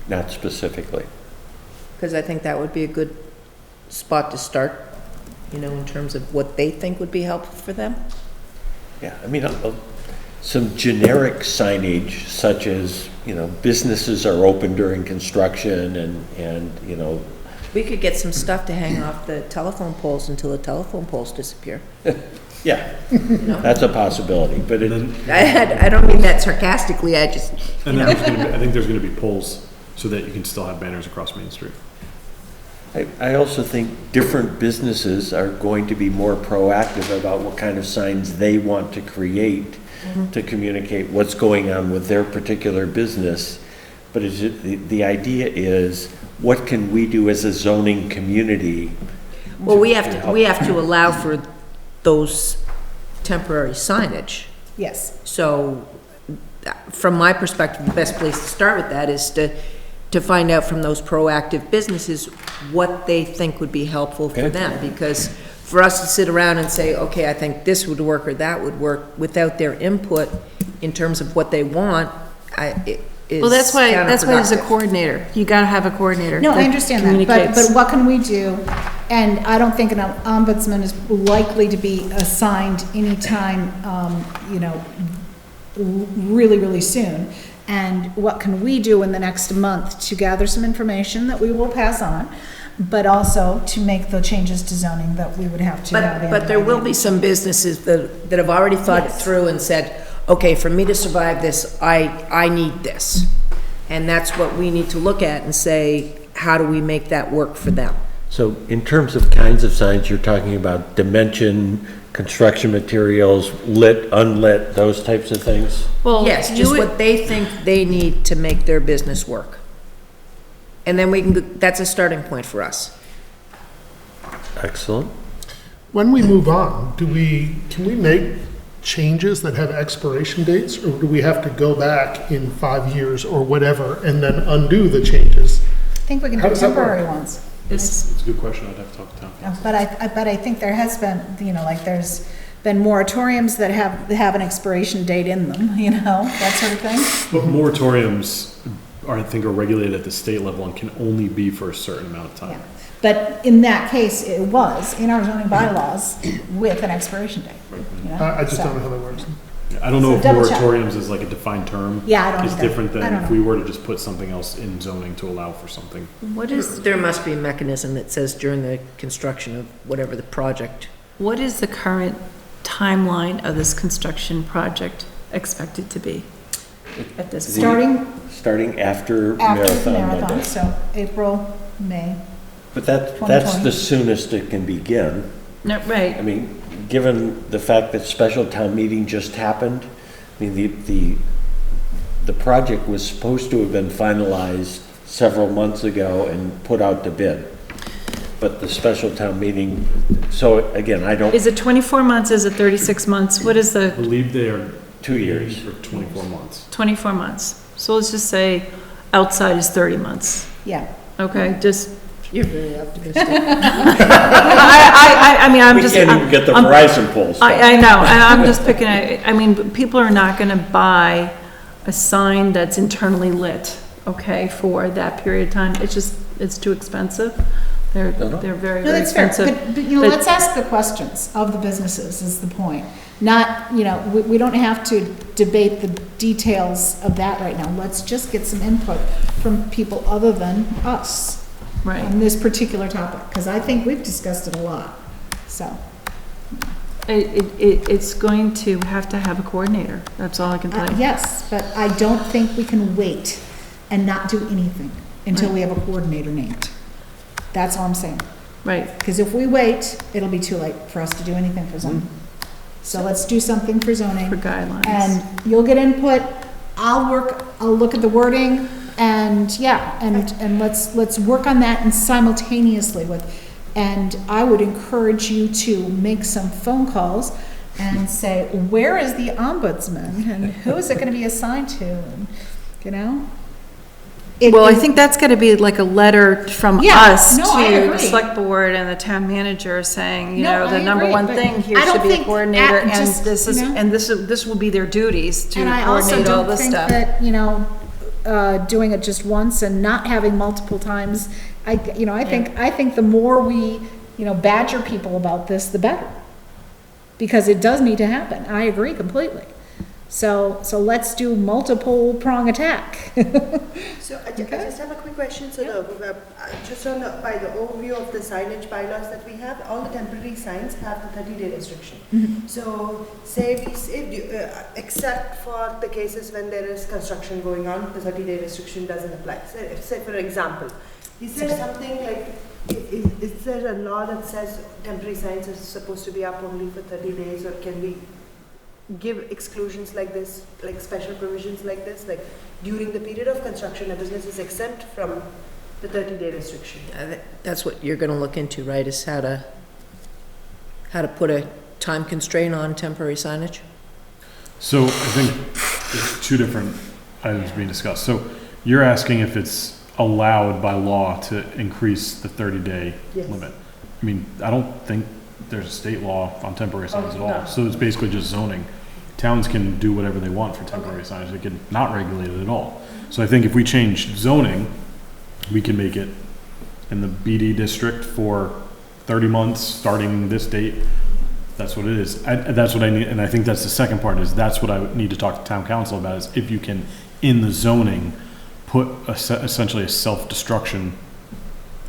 Not specifically. Because I think that would be a good spot to start, in terms of what they think would be helpful for them. Yeah, I mean, some generic signage such as, businesses are open during construction and. We could get some stuff to hang off the telephone poles until the telephone poles disappear. Yeah, that's a possibility, but I don't mean that sarcastically, I just, And then I think there's gonna be poles so that you can still have banners across Main Street. I also think different businesses are going to be more proactive about what kind of signs they want to create to communicate what's going on with their particular business. But the idea is, what can we do as a zoning community? well, we have to allow for those temporary signage. Yes. So, from my perspective, the best place to start with that is to find out from those proactive businesses what they think would be helpful for Okay. them. Because for us to sit around and say, okay, I think this would work or that would work, without their input, in terms of what they want, is Well, that's why there's a counterproductive. coordinator. You gotta have a coordinator. No, I that understand that, communicates. but what can we do? And I don't think an ombudsman is likely to be assigned anytime, you know, really, really soon. And what can we do in the next month to gather some information that we will pass on, but also to make the changes to zoning that we would have to have in. But there will be some businesses that have already thought it Yes. through and said, okay, for me to survive this, I need this. And that's what we need to look at and say, how do we make that work for them? So in terms of kinds of signs, you're talking about dimension, construction materials, lit, unlit, those types of things? Well, Yes, you just would- what they think they need to make their business work. And then that's a starting point for us. Excellent. When we move on, can we make changes that have expiration dates, or do we have to go back in 5 years or whatever and then undo the changes? I think we can How do does that work? temporary ones. It's- It's a good question, I'd have to talk to town. But I think there has been, you know, like there's been moratoriums that have an expiration date in them, you know, that sort of thing. But moratoriums I think are regulated at the state level and can only be for a certain amount of Yeah. time. But in that case, it was in our zoning bylaws with an expiration date. you know, I just so. don't know how that works. I don't know So if double check. moratoriums is like a defined term. Yeah, I don't It's either. different I than don't if know. we were to just put something else in zoning to allow for something. What is, There must be a mechanism that says during the construction of whatever the project. what is the current timeline of this construction project expected to be at this point? Starting After after the Marathon marathon, Monday. so April, May. But that's 2020. the soonest it can begin. No, I right, mean, given the fact that special town meeting just happened, I mean, the project was supposed to have been finalized several months ago and put out to bid. But the special town meeting, so again, I don't, is it 24 months, is it 36 months, what is I the believe they are 2 years. for 24 months. 24 months? So let's just say outside is 30 months, Yeah. okay, just, You're very optimistic. I mean, I'm We just. can't even get the I'm- Verizon poles. I know, and I'm just picking, I mean, people are not gonna buy a sign that's internally lit, okay, for that period of time. It's just, it's too expensive. They're very, No, very that's fair, expensive. but, you know, But- let's ask the questions of the businesses is the point. Not, you know, we don't have to debate the details of that right now. Let's just get some input from people other than us Right. on this particular topic, because I think we've discussed it a lot, so. It's going to have a coordinator, that's all I can tell you. Yes, but I don't think we can wait and not do anything until we have a coordinator named. That's all I'm saying. Right, Because if we wait, it'll be too late for us to do anything for zoning. So let's do something for zoning. for guidelines. And you'll get input, I'll look at the wording, and yeah, and let's work on that and simultaneously with, and I would encourage you to make some phone calls and say, where is the ombudsman, and who is it gonna be assigned to, and, you know? Well, I think that's gotta be like a letter from Yeah, us no, I to the agree. select board and the town manager saying, you No, know, the I number agree, one but thing here I don't should be a think coordinator, at- and just, this is, you know? and this will be their duties to And I also coordinate all don't this think stuff. that, you know, doing it just once and not having multiple times, I think the more we, you know, badger people about this, the better. Because it does need to happen. I agree completely. So let's do multiple prong attack. So I just have a quick question. So just on by the overview of the signage bylaws that we have, all the temporary signs have the 30-day restriction. So say except for the cases when there is construction going on, the 30-day restriction doesn't apply. Say for example, is there something like, is there a law that says temporary signs are supposed to be up only for 30 days, or can we give exclusions like this, like special provisions like this, like during the period of construction, a business is exempt from the 30-day restriction? That's what you're gonna look into, right, is how to put a time constraint on temporary signage? So I think there's two different items being discussed. So you're asking if it's allowed by law to increase the 30-day Yes. limit. I mean, I don't think there's a state law on temporary signs at all. So it's basically just zoning. towns can do whatever they want for temporary signage, they can not regulate it at all. So I think if we change zoning, we can make it in the BD district for 30 months, starting this date. That's what it is. That's what I need, and I think that's the second part, is that's what I would need to talk to town council about, is if you can, in the zoning, put essentially a self-destruction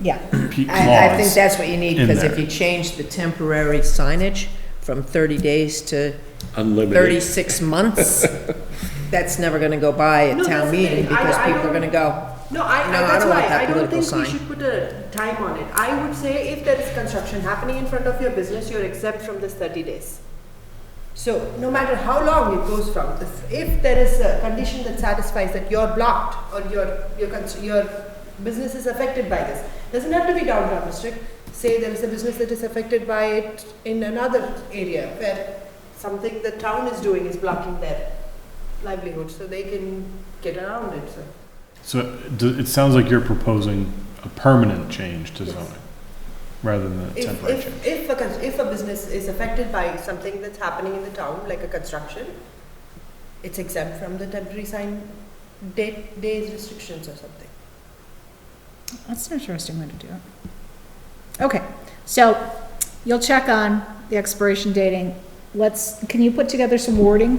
Yeah. clause. I think that's what you need, in because if there. you change the temporary signage from 30 days to Unlimited. 36 months, that's never gonna go by No, at town that's the meeting, thing. because I people are don't- gonna go, No, I that's don't want why, that I don't political think we sign. should put a time on it. I would say if there is construction happening in front of your business, you're exempt from this 30 days. So no matter how long it goes from, if there is a condition that satisfies that you're blocked or your business is affected by this, doesn't have to be downtown district. Say there is a business that is affected by it in another area where something the town is doing is blocking their livelihood, so they can get around it, so. So it sounds like you're proposing a permanent change to zoning, rather than a temporary change. If a business is affected by something that's happening in the town, like a construction, it's exempt from the temporary sign days restrictions or something. That's an interesting way to do it. Okay, so you'll check on the expiration dating. Can you put together some wording?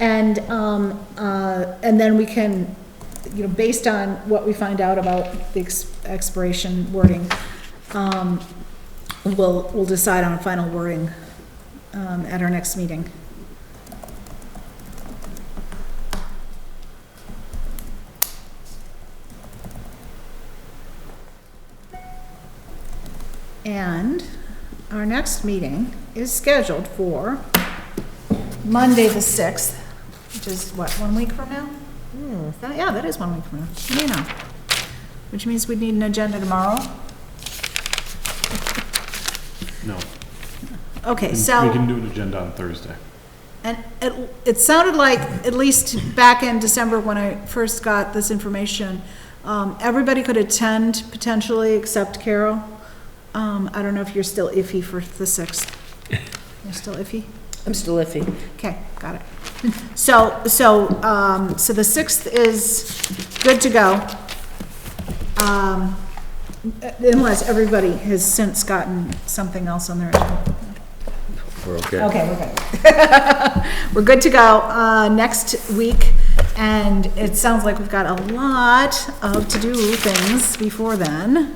And then we can, based on what we find out about the expiration wording, we'll decide on a final wording, at our next meeting. And our next meeting is scheduled for Monday, the 6th, which is what, 1 week from now? Yeah, that is 1 week from now. Which means we'd need an agenda tomorrow. No. Okay, We so, can do an agenda on Thursday. and it sounded like, at least back in December when I first got this information, everybody could attend potentially except Carol. I don't know if you're still iffy for the 6th. You're still iffy? I'm still iffy. Okay, got it. So the 6th is good to go. Unless everybody has since gotten something else on their agenda. We're okay. Okay, we're good. We're good to go, next week, and it sounds like we've got a lot of to-do things before then.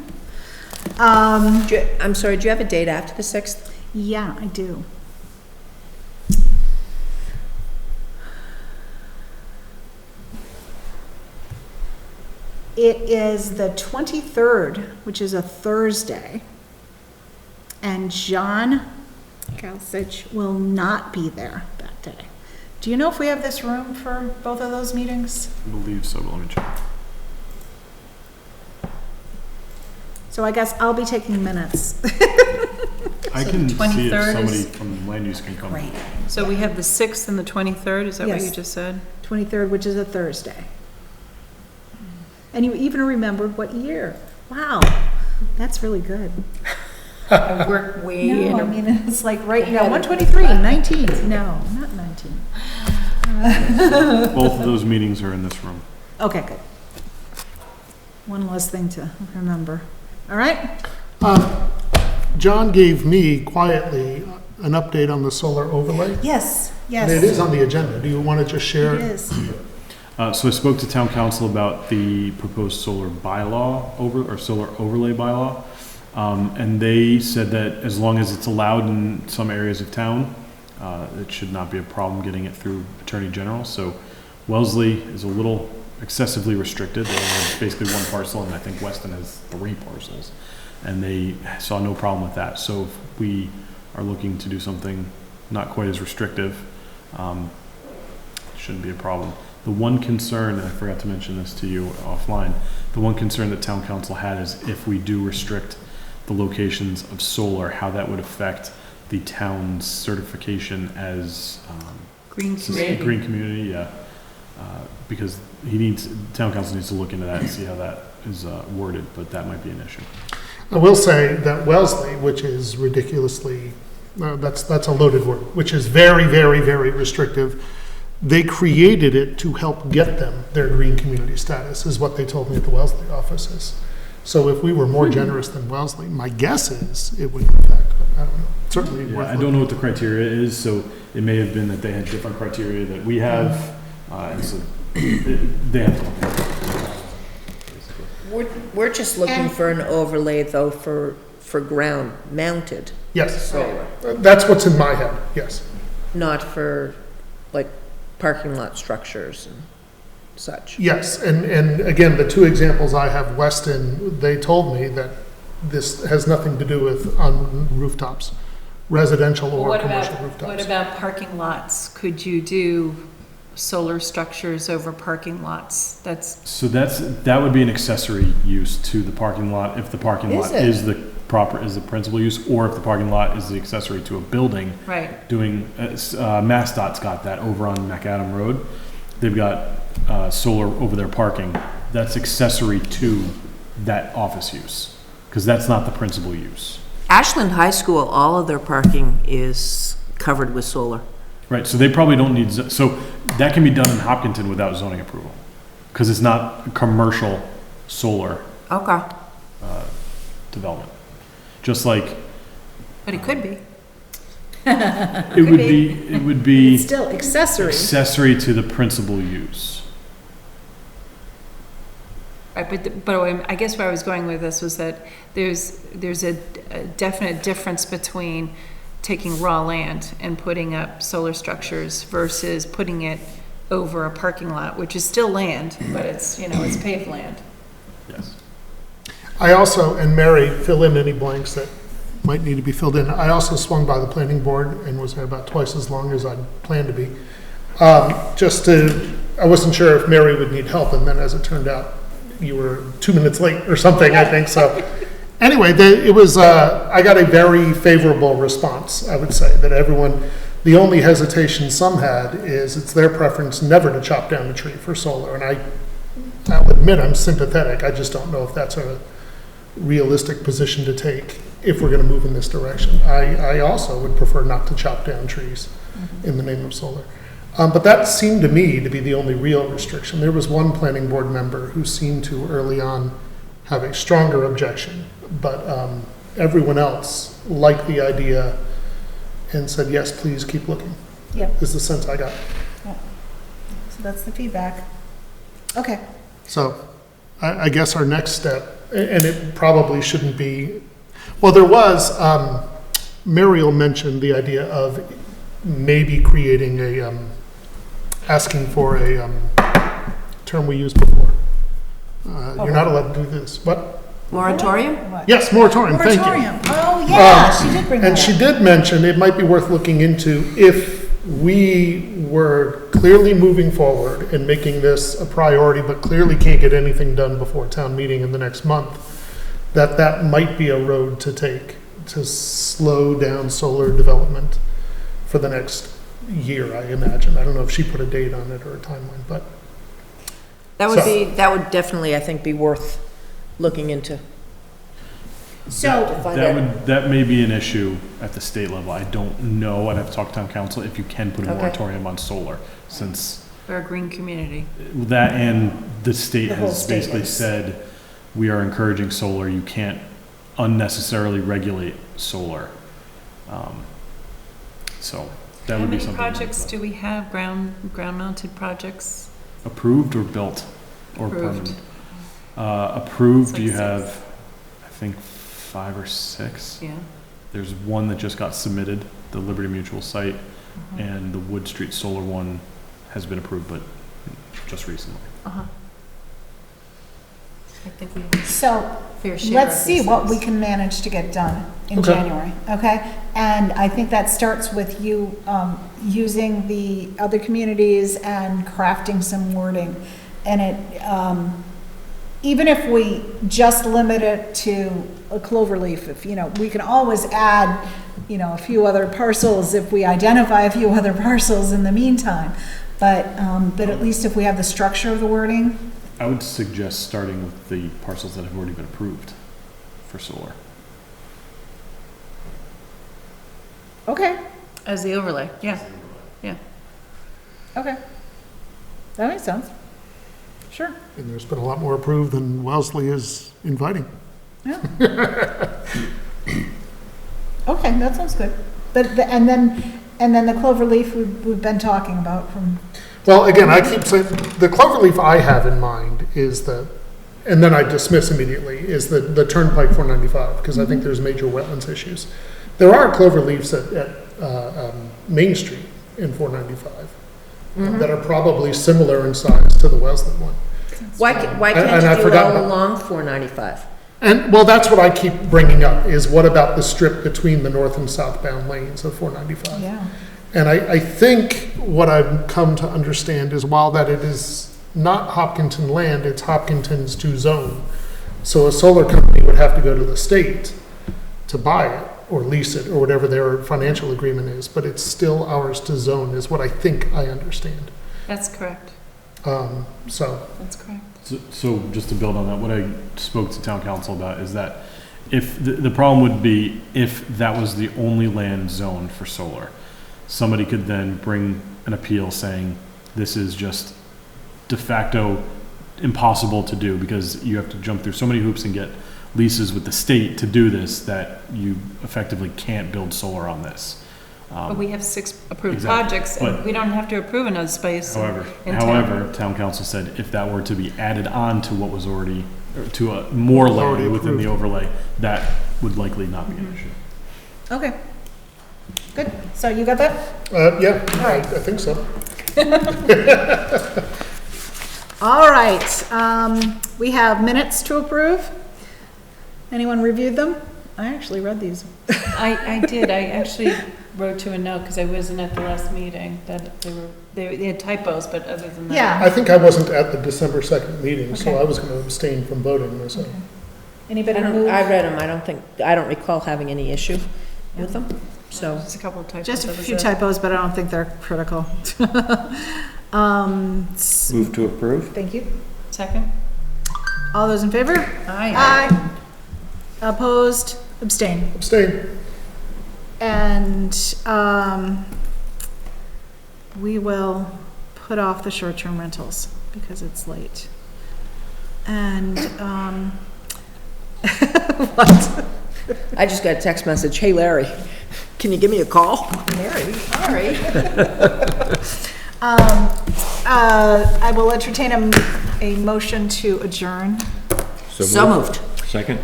I'm sorry, do you have a date after the 6th? Yeah, I do. It is the 23rd, which is a Thursday, and John Galsich will not be there that day. Do you know if we have this room for both of those meetings? I believe so, but let me check. So I guess I'll be taking minutes. I So can the see if 23rd somebody is- from land use can come. Great. So we have the 6th and the 23rd, is that what you Yes. just said? 23rd, which is a Thursday. And you even remembered what year. Wow, that's really good. I work way No, I in. mean, it's like right now, 123, 19. No, not 19. Both of those meetings are in this room. Okay, good. One less thing to remember. All right? John gave me quietly an update on the solar overlay. Yes, And it is on the agenda. Do you want to just share? It is. So I spoke to town council about the proposed solar solar overlay bylaw. And they said that as long as it's allowed in some areas of town, it should not be a problem getting it through Attorney General. So Wellesley is a little excessively restricted. They only have basically one parcel, and I think Weston has 3 parcels. And they saw no problem with that. So if we are looking to do something not quite as restrictive, it shouldn't be a problem. The one concern, and I forgot to mention this to you offline, the one concern that town council had is if we do restrict the locations of solar, how that would affect the town's certification as Green community. green community, yeah. Because town council needs to look into that and see how that is worded, but that might be an issue. I will say that Wellesley, which is ridiculously That's a loaded word, which is very, very, very restrictive. They created it to help get them their green community status, is what they told me at the Wellesley offices. So if we were more generous than Wellesley, my guess is it would impact, I don't know, certainly Yeah, worth I don't know what the criteria is, so it may have been that they had different criteria that we have, and so they have to look at it. We're just looking for an overlay though for ground mounted Yes, solar, that's what's in my head, yes. not for like parking lot structures and such. Yes, and again, the two examples I have, Weston, they told me that this has nothing to do with on rooftops, residential or What commercial about, rooftops. what about parking lots? Could you do solar structures over parking lots? That's, So that would be an accessory use to the parking lot, if the parking lot is the principal use, or if the parking lot is the accessory to a building. right. Doing, MassDOT's got that over on McAdam Road. They've got, solar over their parking. That's accessory to that office use, because that's not the principal use. Ashland High School, all of their parking is covered with solar. Right, so they probably don't need, so that can be done in Hopkinton without zoning approval, because it's not commercial solar Okay. development. Just like, But it could be. it would be It's still accessory. accessory to the principal use. Right, but I guess where I was going with this was that there's a definite difference between taking raw land and putting up solar structures versus putting it over a parking lot, which is still land, but it's, it's paved land. Yes. I also, and Mary, fill in any blanks that might need to be filled in. I also swung by the planning board and was there about twice as long as I'd planned to be. I wasn't sure if Mary would need help, and then as it turned out, you were 2 minutes late or something, I think, so. Anyway, I got a very favorable response, I would say, that everyone, the only hesitation some had is it's their preference never to chop down a tree for solar, and I'll admit I'm sympathetic, I just don't know if that's a realistic position to take if we're gonna move in this direction. I also would prefer not to chop down trees in the name of solar. But that seemed to me to be the only real restriction. There was one planning board member who seemed to early on have a stronger objection, but everyone else liked the idea and said, yes, please keep looking. Yep. Is the sense I got. So that's the feedback. Okay. So I guess our next step, and it probably shouldn't be, well, there was, Muriel mentioned the idea of maybe creating asking for a term we used before. You're not allowed to do this. What? Moratorium? Yes, moratorium, thank you. Moratorium. Oh, yeah, she did bring that And she up. did mention it might be worth looking into if we were clearly moving forward and making this a priority, but clearly can't get anything done before town meeting in the next month, that might be a road to take to slow down solar development for the next year, I imagine. I don't know if she put a date on it or a timeline, but That would definitely, I think, be worth looking into. So, That may be an issue at the state level. I don't know. I'd have to talk to town council if you can put a Okay. moratorium on solar, since We're a green community. that and the state The whole has state basically is. said, we are encouraging solar. You can't unnecessarily regulate solar. So that How would be many something. projects do we have, ground-mounted projects? Approved or built or Approved. permanent? Approved, It's like you 6. have, I think, 5 or 6. Yeah. There's one that just got submitted, the Liberty Mutual site, and the Wood Street Solar one has been approved, but just recently. I think we have so fair share let's of see these what we things. can manage to get done in Okay. January, okay? And I think that starts with you using the other communities and crafting some wording. And it, even if we just limit it to a cloverleaf, if, we can always add, a few other parcels if we identify a few other parcels in the meantime. But at least if we have the structure of the wording, I would suggest starting with the parcels that have already been approved for solar. Okay, As the overlay, yeah, yeah. okay. That makes sense. Sure, And there's been a lot more approved than Wellesley is inviting. yeah. Okay, that sounds good. But, and then the clover leaf we've been talking about from, Well, again, I keep saying, the cloverleaf I have in mind is the, and then I dismiss immediately, is the Turnpike 495, because I think there's major wetlands issues. There are cloverleafs at Main Street in 495 that are probably similar in size to the Wellesley one. Why And can't I you do it forgot all about- along 495? And, well, that's what I keep bringing up, is what about the strip between the north and southbound lanes of 495? yeah. And I think what I've come to understand is while that it is not Hopkinton land, it's Hopkinton's to zone. So a solar company would have to go to the state to buy it or lease it or whatever their financial agreement is, but it's still ours to zone is what I think I understand. That's correct, So, that's correct. So just to build on that, what I spoke to town council about is that if, the problem would be if that was the only land zone for solar. Somebody could then bring an appeal saying, this is just de facto impossible to do because you have to jump through so many hoops and get leases with the state to do this that you effectively can't build solar on this. But we have 6 approved Exactly, projects, and but- we don't have to approve another space. However, in town. town council said if that were to be added on to what was already, or to a more Already land within the approved. overlay, that would likely not be an issue. Okay. Good. So you got that? yeah, I think so. All right. We have minutes to approve. Anyone reviewed them? I actually read these. I did, I actually wrote to a note, because I wasn't at the last meeting, that they had typos, but other than that. Yeah. I think I wasn't at the December 2nd meeting, so Okay. I was going to abstain from voting myself. Anybody I move? read them, I don't recall having any issue with them, so. Just a couple of typos. Just a that was few it. typos, but I don't think they're critical. Move to approve? Thank you. Second? All those in favor? Aye. Aye. Opposed? Abstain. Abstain. And we will put off the short-term rentals because it's late. And what? I just got a text message, hey Larry, can you give me a call? Mary, sorry. I will entertain a motion to adjourn. So moved. Second?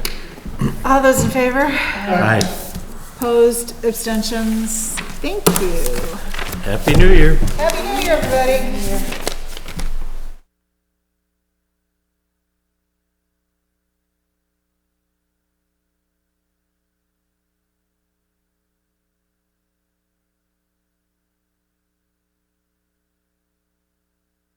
All those in favor? Aye. Opposed? Abstentions? Thank you. Happy New Year. Happy New Year, everybody.